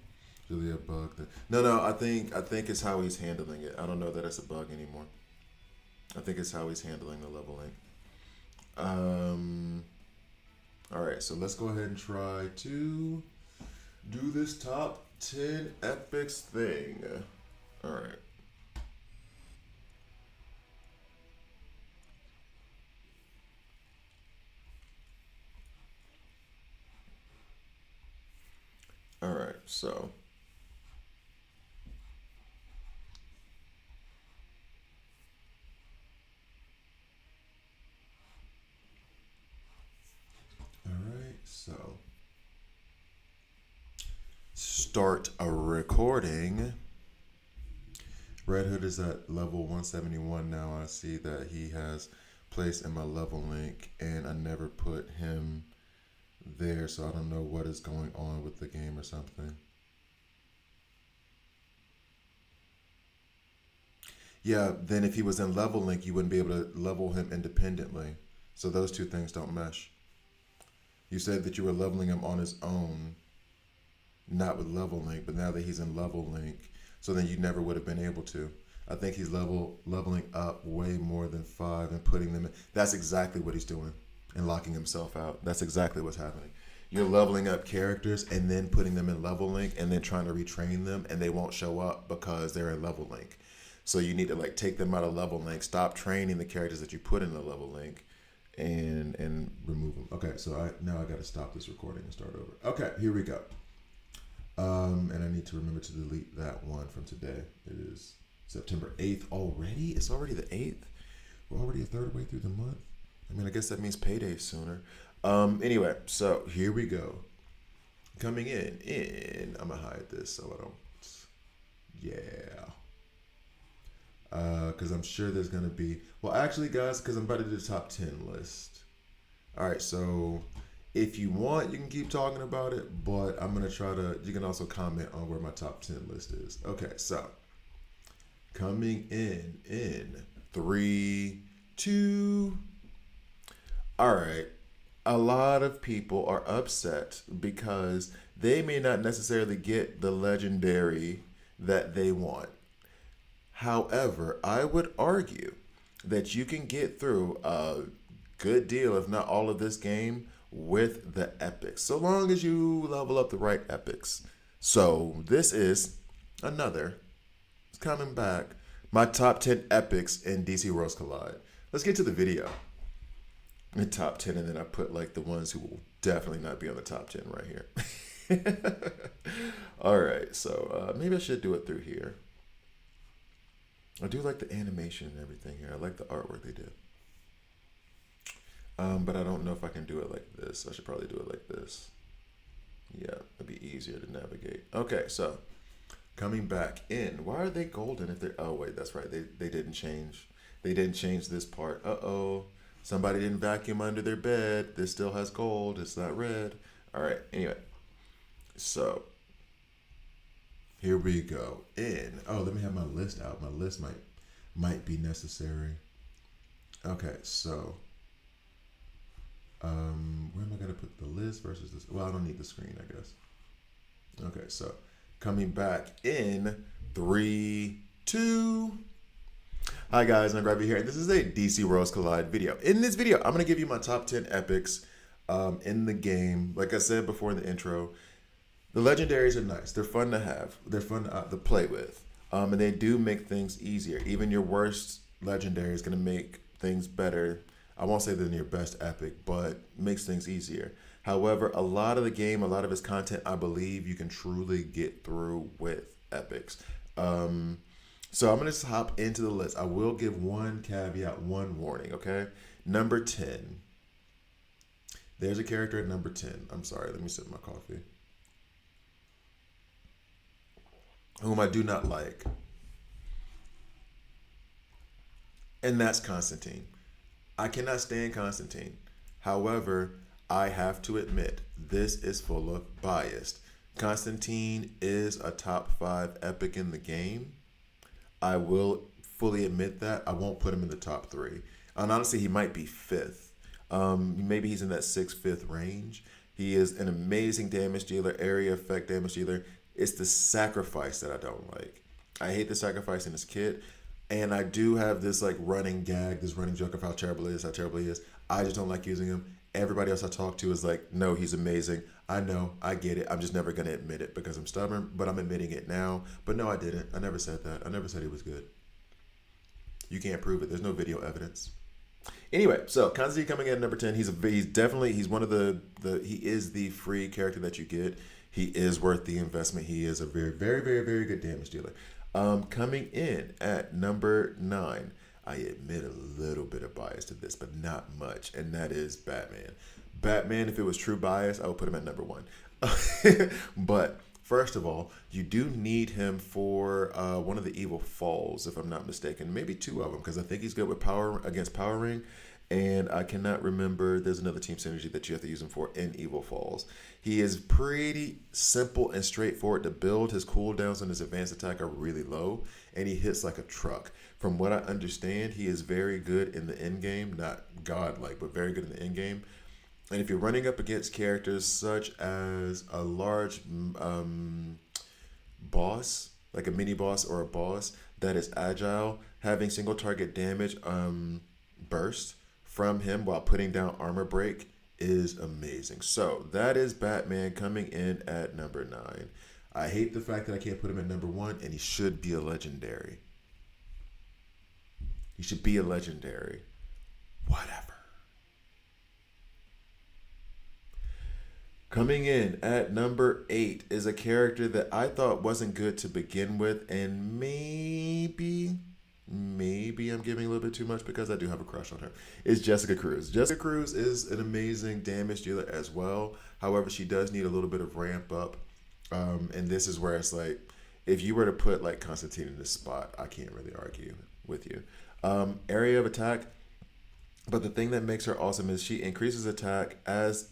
[SPEAKER 1] Really a bug. No. I think it's how he's handling it. I don't know that it's a bug anymore. I think it's how he's handling the leveling. Um. All right, so let's go ahead and try to do this top 10 epics thing. All right. All right. So, all right. So, start a recording. Red Hood is at level 171 now. I see that he has placed in my level link, and I never put him there, so I don't know what is going on with the game or something. Yeah, then if he was in level link, you wouldn't be able to level him independently. So those two things don't mesh. You said that you were leveling him on his own, not with level link, but now that he's in level link, so then you never would have been able to. I think he's leveling up way more than five and putting them in. That's exactly what he's doing and locking himself out. That's exactly what's happening. You're leveling up characters and then putting them in level link and then trying to retrain them, and they won't show up because they're in level link. So you need to like take them out of level link, stop training the characters that you put in the level link, and remove them. Okay, so I got to stop this recording and start over. Okay, here we go. And I need to remember to delete that one from today. It is September 8th already. It's already the 8th. We're already a third way through the month. I mean, I guess that means payday sooner. Anyway, so here we go. Coming in. I'm gonna hide this so I don't. Yeah. Because I'm sure there's gonna be. Well, actually, guys, because I'm about to do the top 10 list. All right, so if you want, you can keep talking about it, but I'm gonna try to. You can also comment on where my top 10 list is. Okay, so coming in three, two. All right. A lot of people are upset because they may not necessarily get the legendary that they want. However, I would argue that you can get through a good deal, if not all of this game, with the epics, so long as you level up the right epics. So, this is another, it's coming back, my top 10 epics in DC Worlds Collide. Let's get to the video. The top 10, and then I put like the ones who will definitely not be on the top 10 right here. All right, so maybe I should do it through here. I do like the animation and everything here. I like the artwork they did. But I don't know if I can do it like this. I should probably do it like this. Yeah, it'd be easier to navigate. Okay, so coming back in. Why are they golden if they're... Oh, wait, that's right. They didn't change. They didn't change this part. Uh-oh. Somebody didn't vacuum under their bed. This still has gold. It's not red. All right, anyway. So, here we go. In. Oh, let me have my list out. My list might be necessary. Okay, so where am I gonna put the list versus this? Well, I don't need the screen, I guess. Okay, so coming back in three, two. Hi guys, I'm Gravy here, and this is a DC Worlds Collide video. In this video, I'm gonna give you my top 10 epics in the game. Like I said before in the intro, the legendaries are nice. They're fun to have. They're fun to play with. And they do make things easier. Even your worst legendary is going to make things better. I won't say than your best epic, but makes things easier. However, a lot of the game, a lot of its content, I believe you can truly get through with epics. So I'm going to just hop into the list. I will give one caveat, one warning, okay? Number 10. There's a character at number 10. I'm sorry, let me sip my coffee. Whom I do not like, and that's Constantine. I cannot stand Constantine. However, I have to admit, this is full of bias. Constantine is a top 5 epic in the game. I will fully admit that. I won't put him in the top 3. And honestly, he might be 5th. Maybe he's in that 6th, 5th range. He is an amazing damage dealer, area effect damage dealer. It's the sacrifice that I don't like. I hate the sacrifice in this kit. And I do have this like running gag, this running joke of how terrible he is, how terrible he is. I just don't like using him. Everybody else I talk to is like, no, he's amazing. I know, I get it. I'm just never going to admit it because I'm stubborn, but I'm admitting it now. But no, I didn't. I never said that. I never said he was good. You can't prove it. There's no video evidence. Anyway, so Constantine coming in at number 10. He's one of he is the free character that you get. He is worth the investment. He is a very, very, very, very good damage dealer. Coming in at number 9, I admit a little bit of bias to this, but not much, and that is Batman. Batman, if it was true bias, I would put him at number 1. But first of all, you do need him for one of the Evil Falls, if I'm not mistaken. Maybe 2 of them, because I think he's good with power against Power Ring. And I cannot remember, there's another team synergy that you have to use him for in Evil Falls. He is pretty simple and straightforward to build. His cooldowns and his advanced attack are really low, and he hits like a truck. From what I understand, he is very good in the end game, not godlike, but very good in the end game. And if you're running up against characters such as a large boss, like a mini boss or a boss that is agile, having single target damage burst from him while putting down armor break is amazing. So that is Batman coming in at number 9. I hate the fact that I can't put him at number 1, and he should be a legendary. He should be a legendary. Whatever. Coming in at number 8 is a character that I thought wasn't good to begin with, and maybe I'm giving a little bit too much because I do have a crush on her. Is Jessica Cruz. Jessica Cruz is an amazing damage dealer as well. However, she does need a little bit of ramp up. And this is where it's like, if you were to put like Constantine in this spot, I can't really argue with you. Area of attack. But the thing that makes her awesome is she increases attack as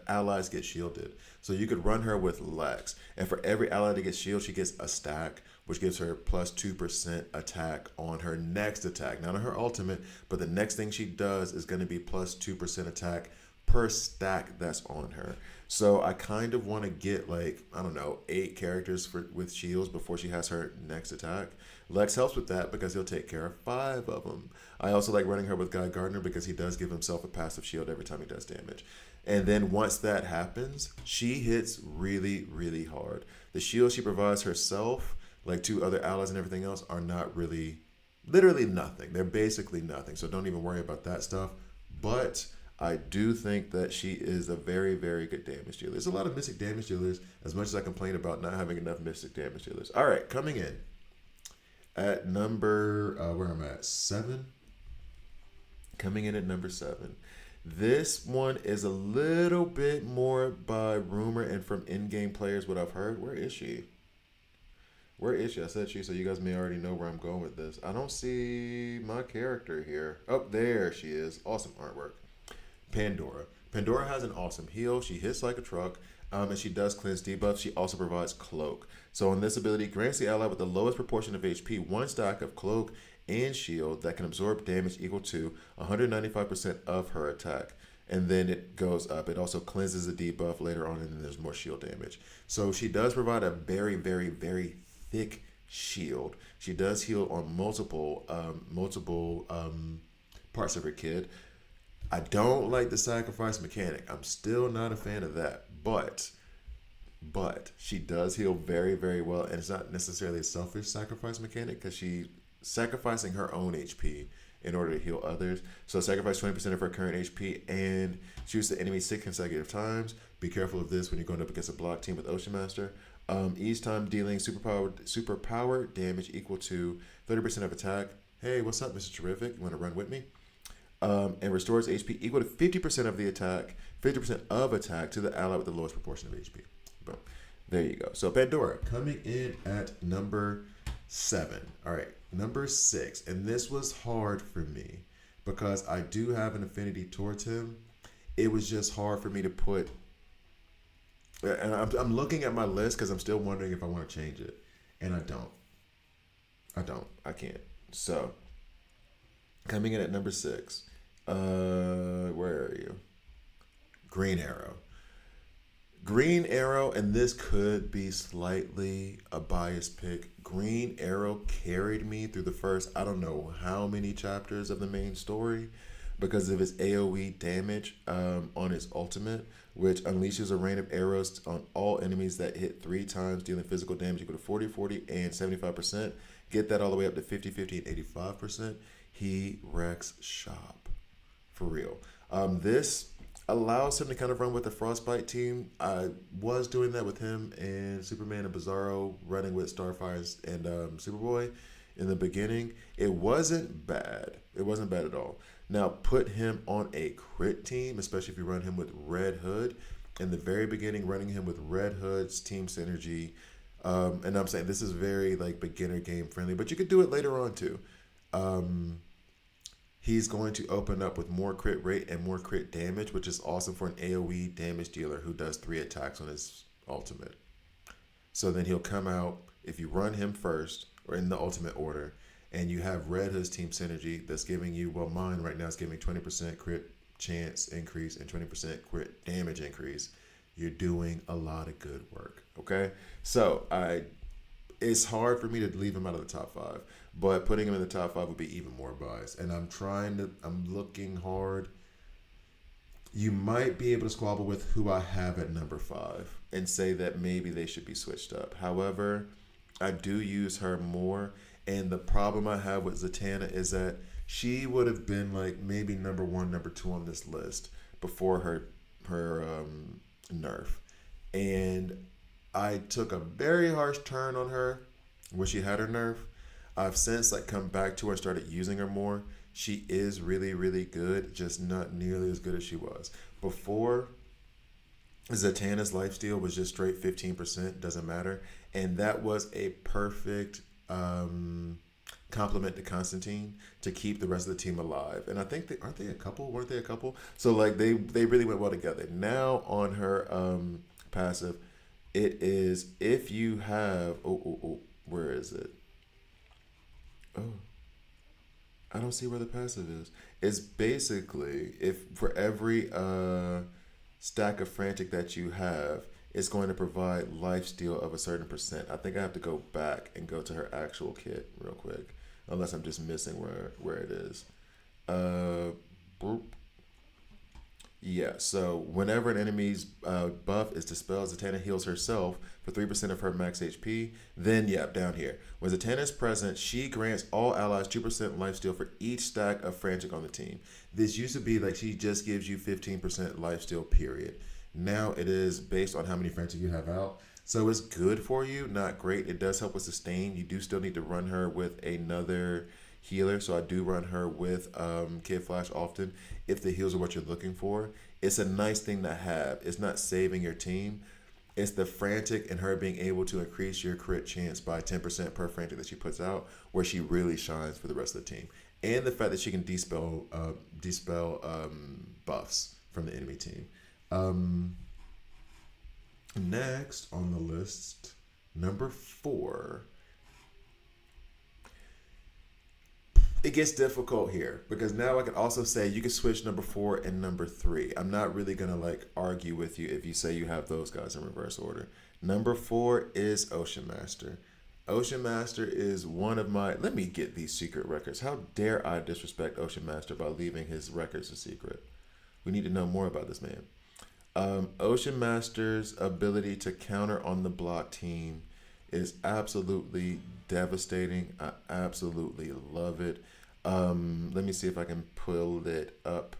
[SPEAKER 1] allies get shielded. So you could run her with Lex. And for every ally that gets shielded, she gets a stack, which gives her plus 2% attack on her next attack. Not on her ultimate, but the next thing she does is going to be plus 2% attack per stack that's on her. So I kind of want to get like, I don't know, 8 characters with shields before she has her next attack. Lex helps with that because he'll take care of 5 of them. I also like running her with Guy Gardner because he does give himself a passive shield every time he does damage. And then once that happens, she hits really, really hard. The shield she provides herself, like to other allies and everything else, are not really, literally nothing. They're basically nothing. So don't even worry about that stuff. But I do think that she is a very, very good damage dealer. There's a lot of Mystic damage dealers, as much as I complain about not having enough Mystic damage dealers. All right, coming in at number, where am I at? 7? Coming in at number 7. This one is a little bit more by rumor and from in-game players, what I've heard. Where is she? Where is she? I said she, so you guys may already know where I'm going with this. I don't see my character here. Oh, there she is. Awesome artwork. Pandora. Pandora has an awesome heal. She hits like a truck, and she does cleanse debuffs. She also provides cloak. So on this ability, grants the ally with the lowest proportion of HP 1 stack of cloak and shield that can absorb damage equal to 195% of her attack. And then it goes up. It also cleanses the debuff later on, and then there's more shield damage. So she does provide a very, very, very thick shield. She does heal on multiple parts of her kit. I don't like the sacrifice mechanic. I'm still not a fan of that. But she does heal very, very well, and it's not necessarily a selfish sacrifice mechanic because she's sacrificing her own HP in order to heal others. So sacrifice 20% of her current HP and shoots the enemy 6 consecutive times. Be careful of this when you're going up against a block team with Ocean Master. Each time dealing superpower damage equal to 30% of attack. Hey, what's up, Mr. Terrific? You want to run with me? and restores HP equal to 50% of the attack, 50% of attack to the ally with the lowest proportion of HP. Boom. There you go. So Pandora coming in at number 7. All right, number 6. And this was hard for me because I do have an affinity towards him. It was just hard for me to put. And I'm looking at my list because I'm still wondering if I want to change it. And I don't. I can't. So, coming in at number 6. Where are you? Green Arrow. Green Arrow, and this could be slightly a biased pick. Green Arrow carried me through the first, I don't know how many chapters of the main story because of his AoE damage on his ultimate, which unleashes a rain of arrows on all enemies that hit 3 times, dealing physical damage equal to 40, 40, and 75%. Get that all the way up to 50, 50, and 85%. He wrecks shop. For real. This allows him to kind of run with the Frostbite team. I was doing that with him and Superman and Bizarro running with Starfire and Superboy in the beginning. It wasn't bad. It wasn't bad at all. Now, put him on a crit team, especially if you run him with Red Hood. In the very beginning, running him with Red Hood's team synergy. And I'm saying this is very like beginner game friendly, but you could do it later on too. He's going to open up with more crit rate and more crit damage, which is awesome for an AoE damage dealer who does 3 attacks on his ultimate. So then he'll come out, if you run him first, or in the ultimate order, and you have Red Hood's team synergy that's giving you, well, mine right now is giving 20% crit chance increase and 20% crit damage increase. You're doing a lot of good work, okay? So it's hard for me to leave him out of the top 5, but putting him in the top 5 would be even more biased. And I'm looking hard. You might be able to squabble with who I have at number 5 and say that maybe they should be switched up. However, I do use her more. And the problem I have with Zatanna is that she would have been like maybe number 1, number 2 on this list before her nerf. And I took a very harsh turn on her when she had her nerf. I've since like come back to her and started using her more. She is really, really good, just not nearly as good as she was. Before, Zatanna's lifesteal was just straight 15%, doesn't matter. And that was a perfect compliment to Constantine to keep the rest of the team alive. And I think weren't they a couple? So like they really went well together. Now on her passive, it is if you have where is it? Oh, I don't see where the passive is. It's basically if for every stack of frantic that you have, it's going to provide lifesteal of a certain percent. I think I have to go back and go to her actual kit real quick, unless I'm just missing where it is. Boop. Yeah, so whenever an enemy's buff is dispelled, Zatanna heals herself for 3% of her max HP. Then, down here. When Zatanna is present, she grants all allies 2% lifesteal for each stack of Frantic on the team. This used to be like she just gives you 15% lifesteal, period. Now it is based on how many Frantic you have out. So it's good for you, not great. It does help with sustain. You do still need to run her with another healer, so I do run her with Kid Flash often if the heals are what you're looking for. It's a nice thing to have. It's not saving your team. It's the Frantic and her being able to increase your crit chance by 10% per Frantic that she puts out, where she really shines for the rest of the team. And the fact that she can dispel buffs from the enemy team. Next on the list, number 4. It gets difficult here because now I can also say you can switch number 4 and number 3. I'm not really going to like argue with you if you say you have those guys in reverse order. Number 4 is Ocean Master. Ocean Master is one of my... Let me get these secret records. How dare I disrespect Ocean Master by leaving his records a secret? We need to know more about this man. Ocean Master's ability to counter on the block team is absolutely devastating. I absolutely love it. Let me see if I can pull it up.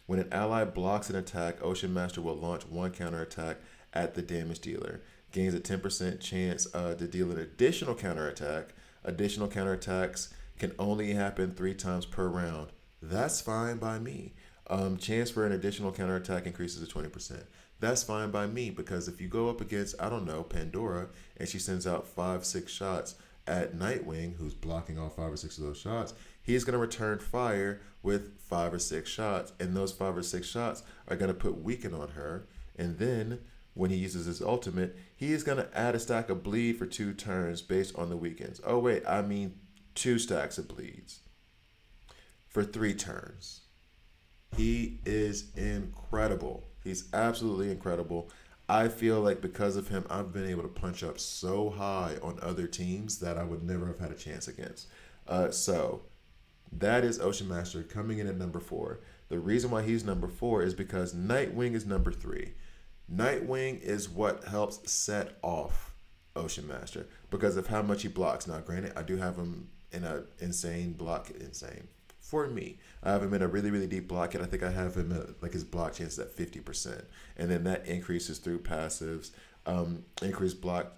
[SPEAKER 1] When an ally blocks an attack, Ocean Master will launch one counterattack at the damage dealer. Gains a 10% chance to deal an additional counterattack. Additional counterattacks can only happen 3 times per round. That's fine by me. Chance for an additional counterattack increases to 20%. That's fine by me because if you go up against, I don't know, Pandora, and she sends out 5, 6 shots at Nightwing, who's blocking all 5 or 6 of those shots, he's going to return fire with 5 or 6 shots. And those 5 or 6 shots are going to put weaken on her. And then when he uses his ultimate, he is going to add a stack of bleed for 2 turns based on the weakens. Oh, wait, I mean 2 stacks of bleeds for 3 turns. He is incredible. He's absolutely incredible. I feel like because of him, I've been able to punch up so high on other teams that I would never have had a chance against. So that is Ocean Master coming in at number 4. The reason why he's number 4 is because Nightwing is number 3. Nightwing is what helps set off Ocean Master because of how much he blocks. Now, granted, I do have him in an insane block. Insane. For me, I have him in a really, really deep block, and I think I have him at, like his block chance at 50%. And then that increases through passives, increase block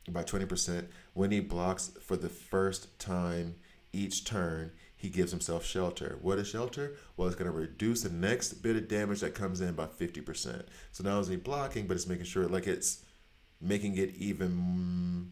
[SPEAKER 1] by 20%. When he blocks for the first time each turn, he gives himself shelter. What is shelter? Well, it's going to reduce the next bit of damage that comes in by 50%. So not only is he blocking, but it's making sure like it's making it even.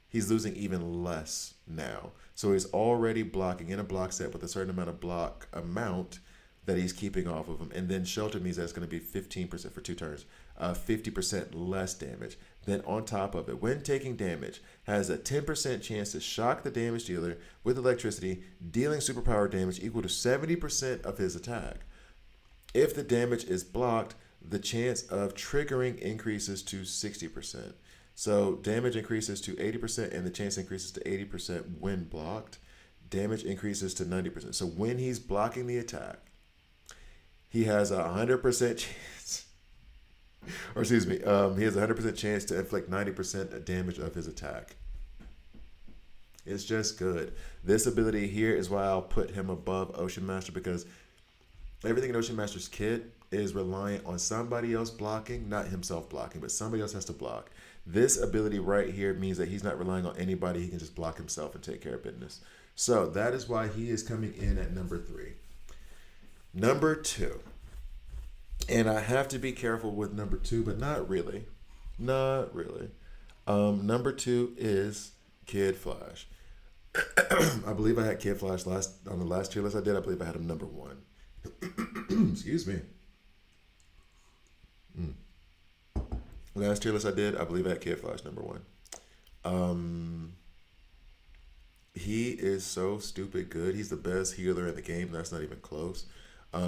[SPEAKER 1] He's losing even less now. So he's already blocking in a block set with a certain amount of block amount that he's keeping off of him. And then shelter means that's going to be 15% for 2 turns, 50% less damage. Then on top of it, when taking damage, has a 10% chance to shock the damage dealer with electricity, dealing superpower damage equal to 70% of his attack. If the damage is blocked, the chance of triggering increases to 60%. So damage increases to 80% and the chance increases to 80% when blocked. Damage increases to 90%. So when he's blocking the attack, he has a 100% chance, or excuse me, he has a 100% chance to inflict 90% damage of his attack. It's just good. This ability here is why I'll put him above Ocean Master because everything in Ocean Master's kit is reliant on somebody else blocking, not himself blocking, but somebody else has to block. This ability right here means that he's not relying on anybody. He can just block himself and take care of business. So that is why he is coming in at number 3. Number 2. And I have to be careful with number 2, but not really. Not really. Number 2 is Kid Flash. I believe I had Kid Flash on the last tier list I did. I believe I had him number 1. Excuse me. Last tier list I did, I believe I had Kid Flash number 1. He is so stupid good. He's the best healer in the game. That's not even close.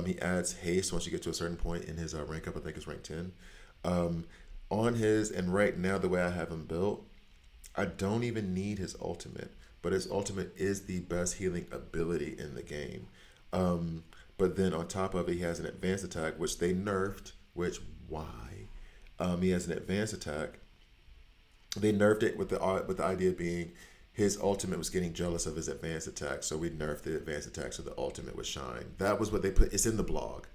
[SPEAKER 1] He adds haste once you get to a certain point in his rank up. I think it's rank 10. On his, and right now the way I have him built, I don't even need his ultimate. But his ultimate is the best healing ability in the game. But then on top of it, he has an advanced attack, which they nerfed, which why? He has an advanced attack. They nerfed it with the idea being his ultimate was getting jealous of his advanced attack, so we nerfed the advanced attack so the ultimate would shine. That was what they put. It's in the blog.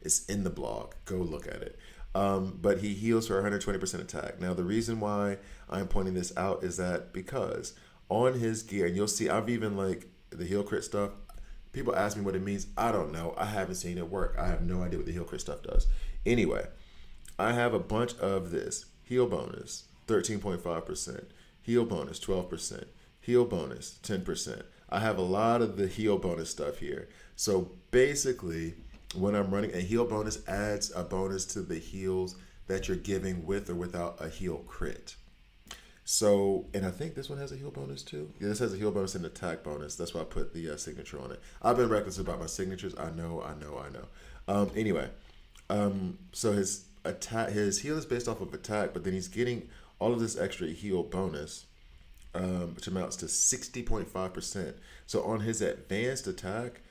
[SPEAKER 1] It's in the blog. Go look at it. But he heals for 120% attack. Now the reason why I'm pointing this out is that because on his gear, and you'll see, I've even like the heal crit stuff. People ask me what it means. I don't know. I haven't seen it work. I have no idea what the heal crit stuff does. Anyway, I have a bunch of this. Heal bonus, 13.5%. Heal bonus, 12%. Heal bonus, 10%. I have a lot of the heal bonus stuff here. So basically, when I'm running, a heal bonus adds a bonus to the heals that you're giving with or without a heal crit. So, and I think this one has a heal bonus too. Yeah, this has a heal bonus and attack bonus. That's why I put the signature on it. I've been reckless about my signatures. I know. Anyway, so his heal is based off of attack, but then he's getting all of this extra heal bonus, which amounts to 60.5%. So on his advanced attack,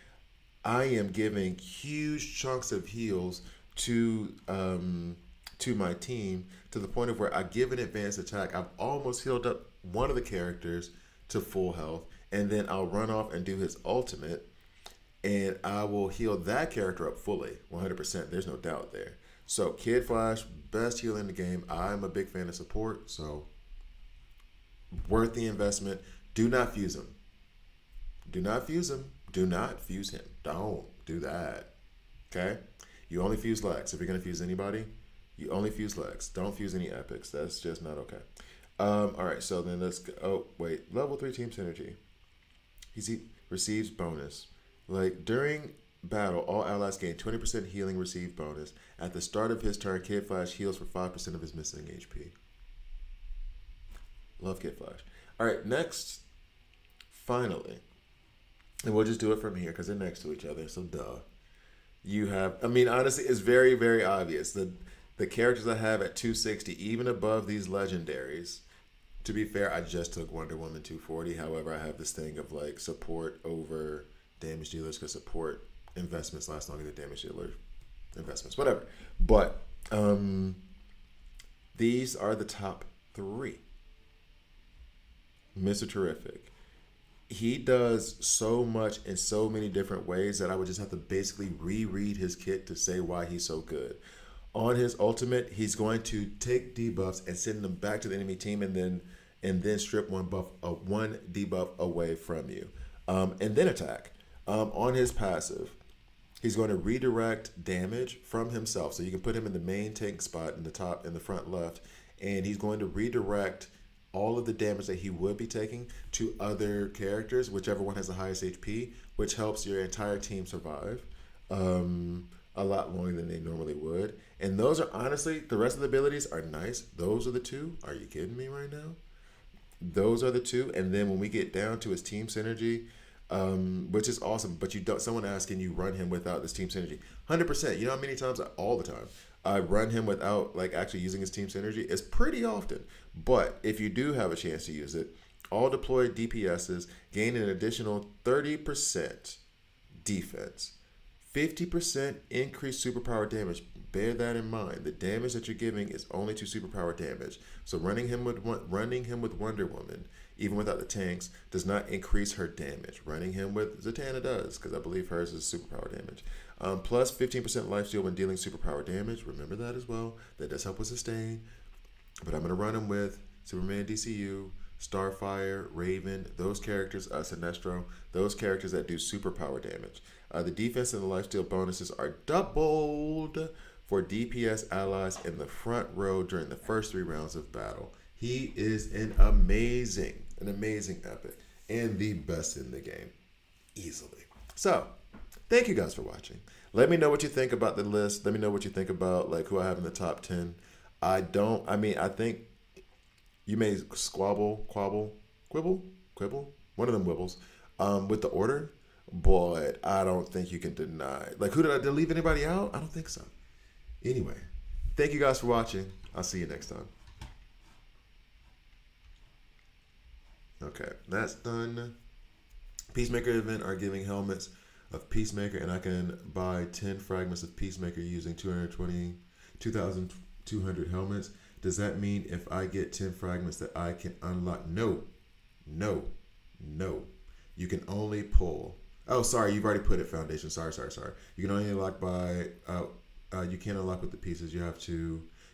[SPEAKER 1] I am giving huge chunks of heals to my team to the point of where I give an advanced attack. I've almost healed up one of the characters to full health, and then I'll run off and do his ultimate, and I will heal that character up fully, 100%. There's no doubt there. So Kid Flash, best healer in the game. I'm a big fan of support, so worth the investment. Do not fuse him. Do not fuse him. Do not fuse him. Don't do that. Okay? You only fuse Lex. If you're gonna fuse anybody, you only fuse Lex. Don't fuse any epics. That's just not okay. All right, so then let's go. Oh, wait. Level 3 team synergy. He receives bonus. Like, during battle, all allies gain 20% healing receive bonus. At the start of his turn, Kid Flash heals for 5% of his missing HP. Love Kid Flash. All right, next, finally, and we'll just do it from here because they're next to each other, so duh. You have, I mean, honestly, it's very, very obvious. The characters I have at 260, even above these legendaries. To be fair, I just took Wonder Woman 240. However, I have this thing of like support over damage dealers because support investments last longer than damage dealer investments. Whatever. But these are the top three. Mr. Terrific. He does so much in so many different ways that I would just have to basically reread his kit to say why he's so good. On his ultimate, he's going to take debuffs and send them back to the enemy team, and then strip one debuff away from you, and then attack. On his passive, he's going to redirect damage from himself, so you can put him in the main tank spot in the top in the front left, and he's going to redirect all of the damage that he would be taking to other characters, whichever one has the highest HP, which helps your entire team survive a lot longer than they normally would. And those are honestly, the rest of the abilities are nice. Those are the two. Are you kidding me right now? Those are the two. And then when we get down to his team synergy, which is awesome, but you don't. Someone asked, can you run him without this team synergy? 100%. You know how many times? All the time. I run him without like actually using his team synergy. It's pretty often. But if you do have a chance to use it, all deployed DPSs gain an additional 30% defense, 50% increased superpower damage. Bear that in mind. The damage that you're giving is only to superpower damage. So running him with Wonder Woman, even without the tanks, does not increase her damage. Running him with Zatanna does, because I believe hers is superpower damage. Plus 15% lifesteal when dealing superpower damage. Remember that as well. That does help with sustain. But I'm going to run him with Superman DCU, Starfire, Raven, those characters, Sinestro, those characters that do superpower damage. The defense and the lifesteal bonuses are doubled for DPS allies in the front row during the first 3 rounds of battle. He is an amazing epic, and the best in the game, easily. So, thank you guys for watching. Let me know what you think about the list. Let me know what you think about like who I have in the top 10. I think you may quibble, one of them wibbles, with the order, but I don't think you can deny. Like, did I leave anybody out? I don't think so. Anyway, thank you guys for watching. I'll see you next time. Okay, that's done. Peacemaker event are giving helmets of Peacemaker, and I can buy 10 fragments of Peacemaker using 2,200 helmets. Does that mean if I get 10 fragments that I can unlock? No. You can only pull. Oh, sorry, you've already put it, Foundation. Sorry. You can only unlock by, you can't unlock with the pieces. You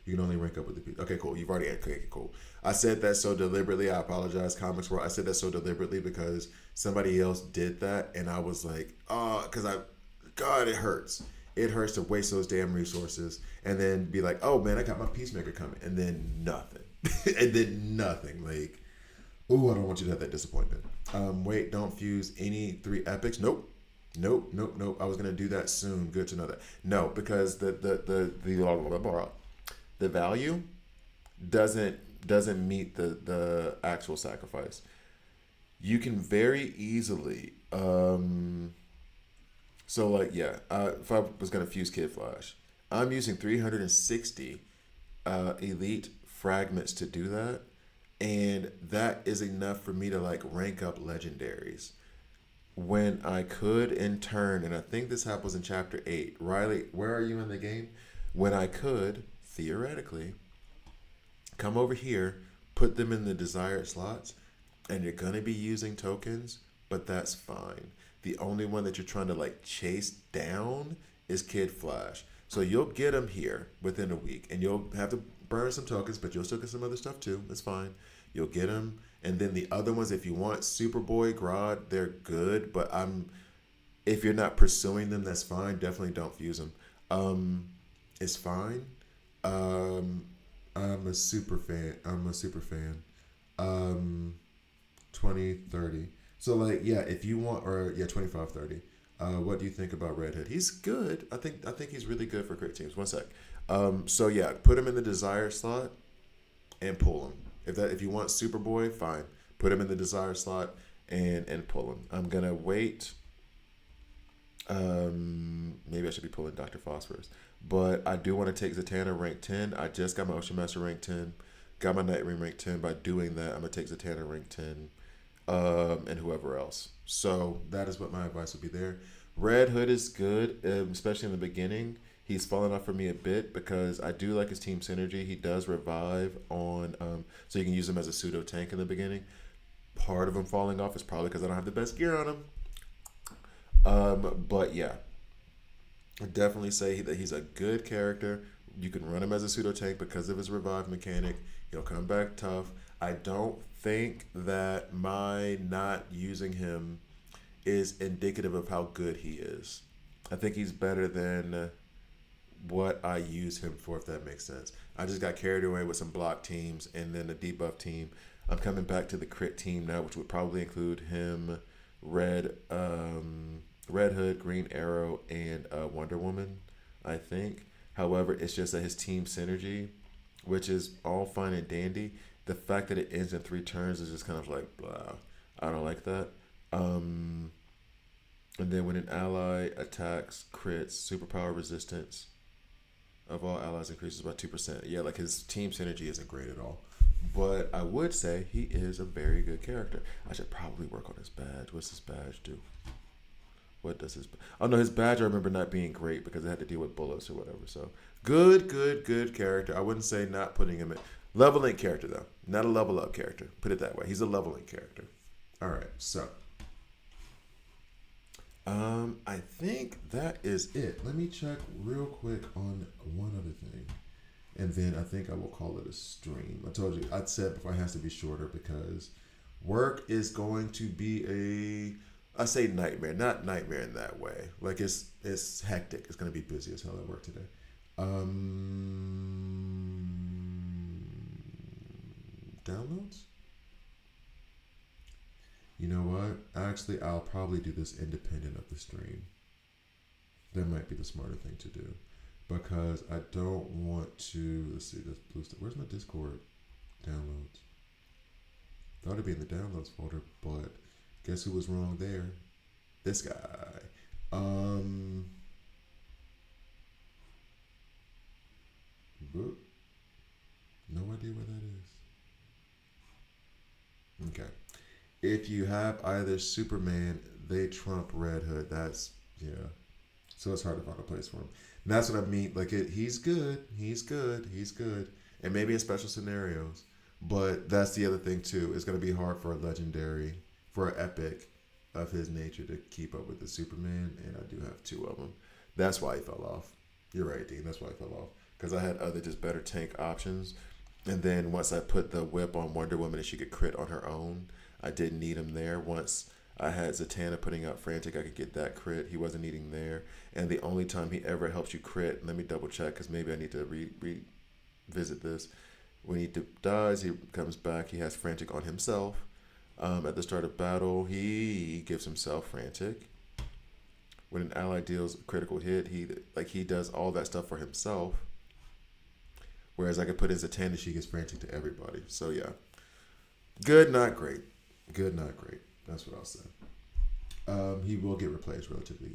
[SPEAKER 1] can only rank up with the pieces. Okay, cool. You've already, okay, cool. I said that so deliberately. I apologize, Comics World. I said that so deliberately because somebody else did that, and I was like, God, it hurts. It hurts to waste those damn resources and then be like, oh man, I got my Peacemaker coming, and then nothing. Like, ooh, I don't want you to have that disappointment. Wait, don't fuse any 3 epics. Nope. I was gonna do that soon. Good to know that. No, because the value doesn't meet the actual sacrifice. You can very easily if I was gonna fuse Kid Flash, I'm using 360 elite fragments to do that, and that is enough for me to like rank up legendaries. When I could in turn, and I think this happens in chapter 8. Riley, where are you in the game? When I could theoretically come over here, put them in the desired slots, and you're gonna be using tokens, but that's fine. The only one that you're trying to like chase down is Kid Flash. So you'll get him here within a week, and you'll have to burn some tokens, but you'll still get some other stuff too. That's fine. You'll get him, and then the other ones, if you want Superboy, Grodd, they're good, but If you're not pursuing them, that's fine. Definitely don't fuse them. It's fine. Um, I'm a super fan. I'm a super fan. Um, 2030. So like yeah, if you want or yeah 2530. What do you think about Red Hood? He's good. I think he's really good for crit teams. One sec. So yeah, put him in the desire slot and pull him. If you want Superboy, fine. Put him in the desire slot and pull him. I'm gonna wait. Maybe I should be pulling Dr. Phosphorus. But I do want to take Zatanna rank 10. I just got my Ocean Master rank 10. Got my Nightwing rank 10. By doing that, I'm going to take Zatanna rank 10. And whoever else. So that is what my advice would be there. Red Hood is good, especially in the beginning. He's fallen off for me a bit because I do like his team synergy. He does revive on, so you can use him as a pseudo tank in the beginning. Part of him falling off is probably because I don't have the best gear on him. But yeah, I definitely say that he's a good character. You can run him as a pseudo tank because of his revive mechanic. He'll come back tough. I don't think that my not using him is indicative of how good he is. I think he's better than what I use him for, if that makes sense. I just got carried away with some block teams and then a debuff team. I'm coming back to the crit team now, which would probably include him, Red Hood, Green Arrow, and Wonder Woman, I think. However, it's just that his team synergy, which is all fine and dandy, the fact that it ends in 3 turns is just kind of like, blah. I don't like that. And then when an ally attacks, crits, superpower resistance of all allies increases by 2%. Yeah, like his team synergy isn't great at all. But I would say he is a very good character. I should probably work on his badge. What's his badge do? What does his... Oh, no, his badge I remember not being great because it had to deal with bullets or whatever. So, good character. I wouldn't say not putting him in... Leveling character, though. Not a level up character. Put it that way. He's a leveling character. All right, so... I think that is it. Let me check real quick on one other thing. And then I think I will call it a stream. I told you, I said before it has to be shorter because work is going to be I say nightmare, not nightmare in that way. Like it's hectic. It's going to be busy as hell at work today. Downloads? You know what? Actually, I'll probably do this independent of the stream. That might be the smarter thing to do. Because I don't want to... Let's see. Where's my Discord downloads? Thought it'd be in the downloads folder, but guess who was wrong there? This guy. Boop. No idea where that is. Okay. If you have either Superman, they trump Red Hood. That's, yeah. So it's hard to find a place for him. And that's what I mean. Like, he's good. He's good. He's good. And maybe in special scenarios. But that's the other thing, too. It's going to be hard for a legendary, for an epic of his nature to keep up with the Superman. And I do have 2 of them. That's why he fell off. You're right, Dean. That's why he fell off. Because I had other just better tank options. And then once I put the whip on Wonder Woman and she could crit on her own, I didn't need him there. Once I had Zatanna putting out Frantic, I could get that crit. He wasn't needing there. And the only time he ever helps you crit, let me double check because maybe I need to revisit this. When he dies, he comes back. He has Frantic on himself. At the start of battle, he gives himself Frantic. When an ally deals a critical hit, he does all that stuff for himself. Whereas I could put in Zatanna, she gets Frantic to everybody. So yeah, good, not great. Good, not great. That's what I'll say. He will get replaced relatively.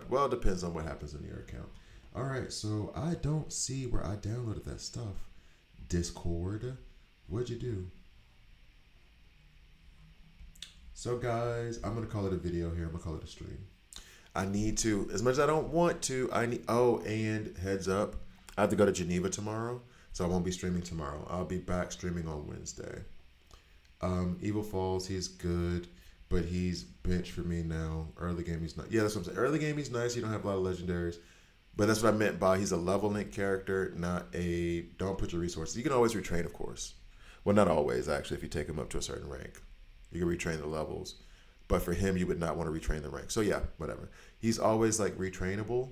[SPEAKER 1] Well, it depends on what happens in your account. All right, so I don't see where I downloaded that stuff. Discord, what'd you do? So guys, I'm gonna call it a video here. I'm gonna call it a stream. I need to, as much as I don't want to, and heads up, I have to go to Geneva tomorrow, so I won't be streaming tomorrow. I'll be back streaming on Wednesday. Evil Falls, he's good, but he's bench for me now. Early game, he's not. Yeah, that's what I'm saying. Early game, he's nice. You don't have a lot of legendaries. But that's what I meant by he's a level link character, not a don't put your resources. You can always retrain, of course. Well, not always, actually, if you take him up to a certain rank. You can retrain the levels. But for him, you would not want to retrain the rank. So yeah, whatever. He's always like retrainable.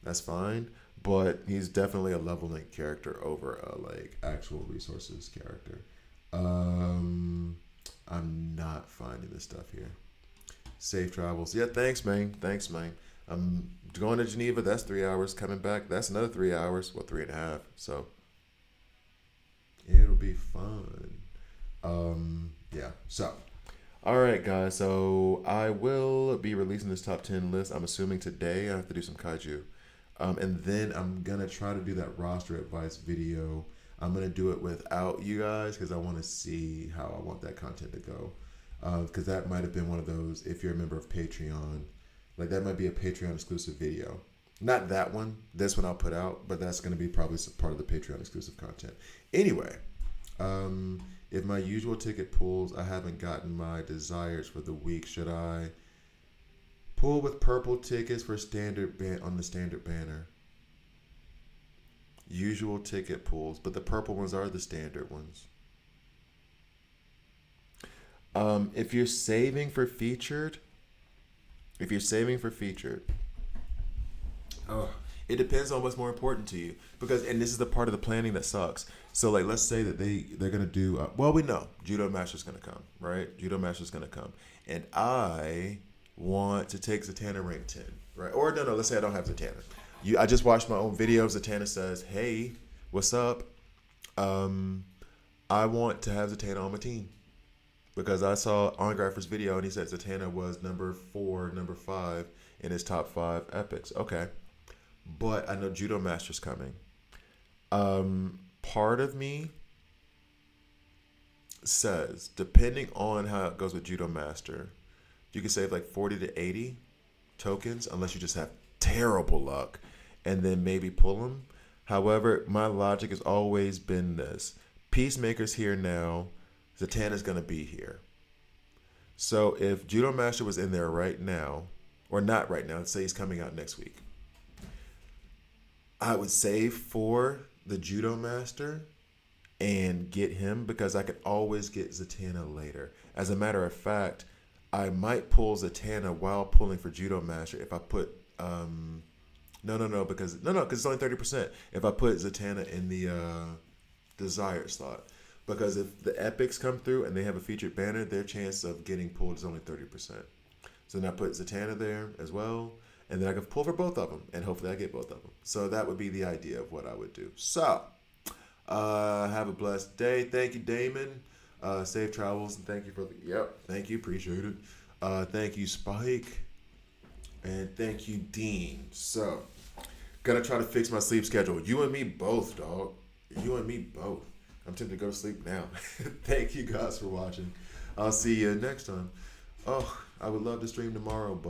[SPEAKER 1] That's fine. But he's definitely a level link character over a like actual resources character. I'm not finding this stuff here. Safe travels. Yeah, thanks, man. Thanks, man. I'm going to Geneva. That's 3 hours. Coming back. That's another 3 hours. Well, 3.5. So it'll be fun. Yeah. So, all right, guys. So I will be releasing this top 10 list. I'm assuming today I have to do some kaiju. And then I'm going to try to do that roster advice video. I'm going to do it without you guys because I want to see how I want that content to go. Because that might have been one of those, if you're a member of Patreon, like that might be a Patreon exclusive video. Not that one. This one I'll put out, but that's going to be probably part of the Patreon exclusive content. Anyway, if my usual ticket pulls, I haven't gotten my desires for the week. Should I pull with purple tickets for on the standard banner? Usual ticket pulls, but the purple ones are the standard ones. If you're saving for featured, oh, it depends on what's more important to you. Because, and this is the part of the planning that sucks. So, like, let's say that they're gonna do. Well, we know Judo Master's gonna come, right? Judo Master's gonna come, and I want to take Zatanna rank 10, right? Or no, let's say I don't have Zatanna. I just watched my own video. Zatanna says, "Hey, what's up? I want to have Zatanna on my team." Because I saw Ongraffer's video and he said Zatanna was number 4, number 5 in his top 5 epics. Okay. But I know Judo Master's coming. Part of me says, depending on how it goes with Judo Master, you can save like 40 to 80 tokens unless you just have terrible luck and then maybe pull them. However, my logic has always been this. Peacemaker's here now. Zatanna's going to be here. So if Judo Master was in there right now, or not right now, let's say he's coming out next week, I would save for the Judo Master and get him because I could always get Zatanna later. As a matter of fact, I might pull Zatanna while pulling for Judo Master if I put because it's only 30%. If I put Zatanna in the desired slot. Because if the epics come through and they have a featured banner, their chance of getting pulled is only 30%. So then I put Zatanna there as well, and then I can pull for both of them, and hopefully I get both of them. So that would be the idea of what I would do. So, have a blessed day. Thank you, Damon. Safe travels, and thank you thank you, appreciate it. Thank you, Spike, and thank you, Dean. So, gonna try to fix my sleep schedule. You and me both, dog. You and me both. I'm tempted to go to sleep now. Thank you guys for watching. I'll see you next time. Oh, I would love to stream tomorrow, but